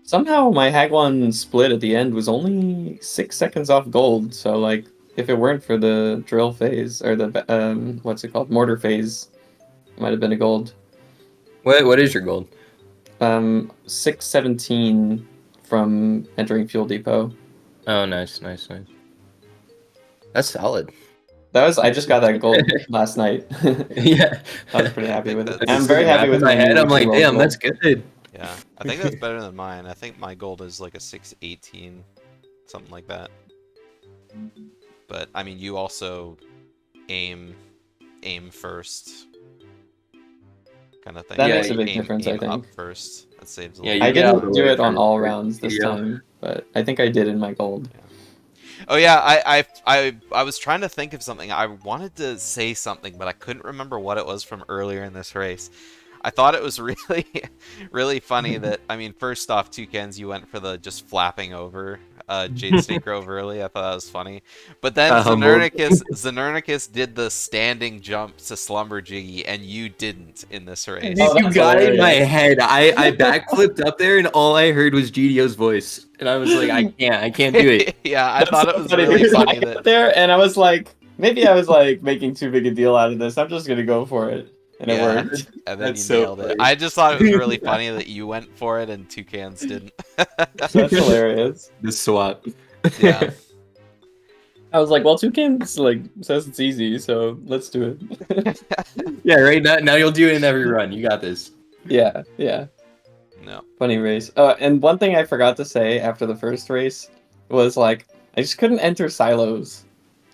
Somehow my Hagwon split at the end was only 6 seconds off gold, so like if it weren't for the drill phase or the what's it called, mortar phase, it might have been a gold. What is your gold? 617 from entering fuel depot. Oh, nice, nice, nice. That's solid. I just got that gold last night. Yeah. I was pretty I happy think with it. I And I'm just that's did very the happy math in with my my head. new I'm like, 2 world damn, that's gold. good. yeah. I think that's better than mine. I think my gold is like a 618, something like that. But I mean, you also aim first, kind of thing. That Like Yeah, makes a you big aim difference, I up think. first. That saves a yeah, little you I bit get of out of the didn't time. do way it on first all for rounds this video. time, but I think I did in my gold. Oh yeah, I was trying to think of something. I wanted to say something, but I couldn't remember what it was from earlier in this race. I thought it was really, really funny that, I mean, first off, Toucans, you went for the just flapping over Jade Snake Grove early. I thought that was funny. But then Humbled. Znernicus did the standing jump to Slumber Jiggy, and you didn't in this Dude, race. Oh, you that's got in my hilarious. head. I backflipped up there, and all I heard was GDO's voice, and I was like, I can't do it. Yeah, I That's thought so it was funny really because I funny that. got there and I was like, maybe I was like making too big a deal out of this. I'm just gonna go for it, and it Yeah, worked. and then That's you so nailed it. funny. I just thought it was really funny that you went for it and Toucans didn't. That's hilarious. The swap. Yeah. I was like, well, Toucan's like says it's easy, so let's do it. Yeah, right. Now you'll do it in every run. You got this. Yeah, yeah. No. Funny race. And one thing I forgot to say after the first race was like I just couldn't enter silos.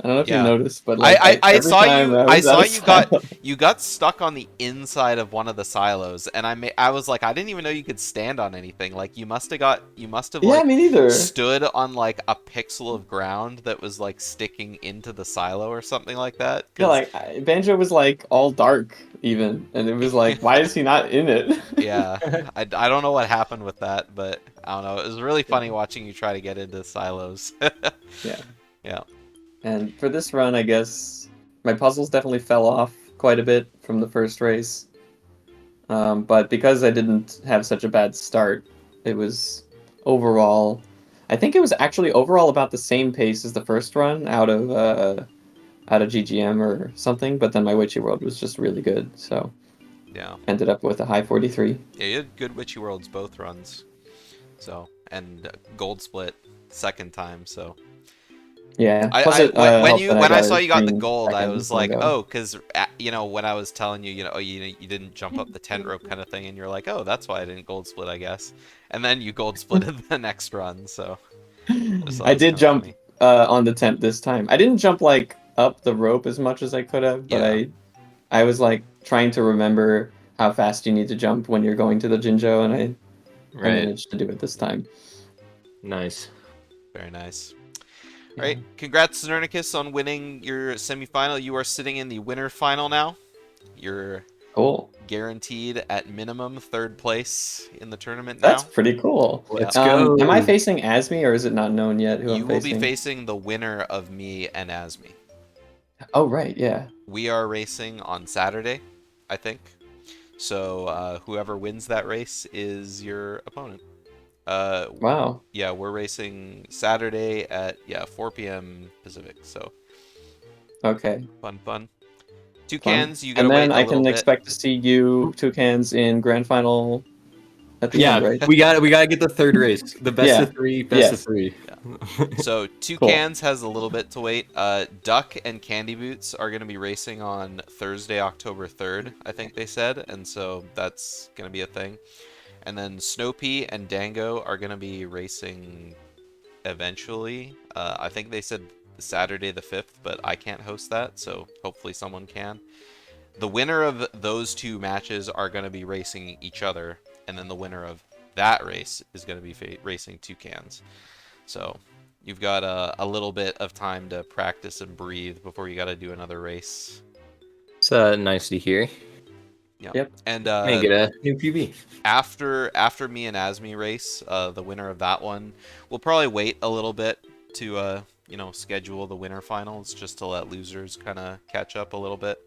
I don't know if you Yeah. noticed, but like I every saw time you I I was out saw of silo. you got stuck on the inside of one of the silos, and I was like, I didn't even know you could stand on anything. Like you must have Yeah, like me neither. stood on like a pixel of ground that was like sticking into the silo or something like that. Yeah, 'Cause like Banjo was like all dark even, and it was like, why is he not in it? yeah, I don't know what happened with that, but I don't know. It was really funny watching you try to get into silos. Yeah. Yeah. And for this run, I guess my puzzles definitely fell off quite a bit from the first race. But because I didn't have such a bad start, it was overall I think it was actually overall about the same pace as the first run out of GGM or something, but then my Witchy World was just really good, so Yeah. ended up with a high 43. Yeah, you had good Witchy Worlds both runs. So, and gold split second time, so. Yeah. Plus it helped that When I got saw a you got the green gold, I second was one like, go. oh, because you know, when I was telling you, you didn't jump up the tent rope kind of thing, and you're like, oh, that's why I didn't gold split, I guess. And then you gold splitted the next run, so I just thought I it was did kind of jump funny. on the tent this time. I didn't jump like up the rope as much as I could have, but Yeah. I was like trying to remember how fast you need to jump when you're going to the Jinjo, and I Right. managed to do it this time. Nice. Very nice. Yeah. All right, congrats, Znernicus, on winning your semifinal. You are sitting in the winner final now. You're Cool. guaranteed at minimum third place in the tournament That's now. pretty cool. Let's go. Am I facing Asmi, or is it not known yet who You I'm will be facing? facing the winner of me and Asmi. Oh, right, yeah. We are racing on Saturday, I think. So whoever wins that race is your opponent. Wow. Yeah, we're racing Saturday at 4 p.m. Pacific. So Okay. fun. Fun. Toucans, you gotta And wait then a I little can bit. expect to see you Toucans in grand final at the end, Yeah, right? we gotta get the third race. The best Yeah. of three, best of Yes. three. So Cool. Toucans has a little bit to wait. Duck and Candy Boots are going to be racing on Thursday, October 3rd, I think they said, and so that's going to be a thing. And then Snowpea and Dango are going to be racing eventually. I think they said Saturday the 5th, but I can't host that, so hopefully someone can. The winner of those two matches are going to be racing each other, and then the winner of that race is going to be racing Toucans. So you've got a little bit of time to practice and breathe before you got to do another race. It's nice to hear. Yeah. Yep. And May get a new PB. after me and Asmi race, the winner of that one, we'll probably wait a little bit to schedule the winner finals just to let losers kind of catch up a little bit,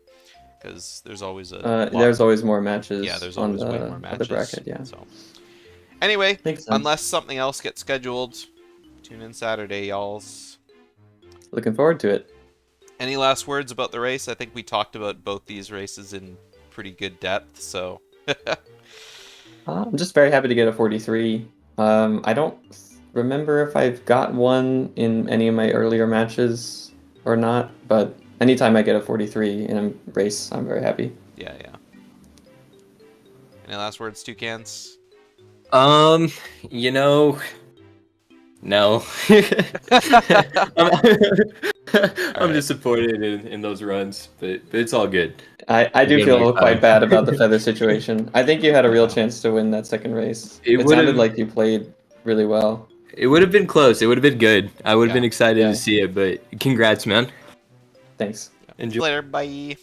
because there's always a lot. There's always more matches Yeah, there's on always way the more other matches. bracket, yeah. So anyway, Makes sense. unless something else gets scheduled, tune in Saturday, y'alls. Looking forward to it. Any last words about the race? I think we talked about both these races in pretty good depth, so. I'm just very happy to get a 43. I don't remember if I've got one in any of my earlier matches or not, but anytime I get a 43 in a race, I'm very happy. Yeah. Any last words, Toucans? You know, no. I'm right. disappointed in those runs, but it's all good. I do Again, feel next quite time. bad about the feather situation. I think you had a real Yeah. chance to win that second race. It It would sounded have. like you played really well. It would have been close. It would have been good. I would have Yeah. been excited Yeah. to see it, but congrats, man. Thanks. Enjoy. Later, bye.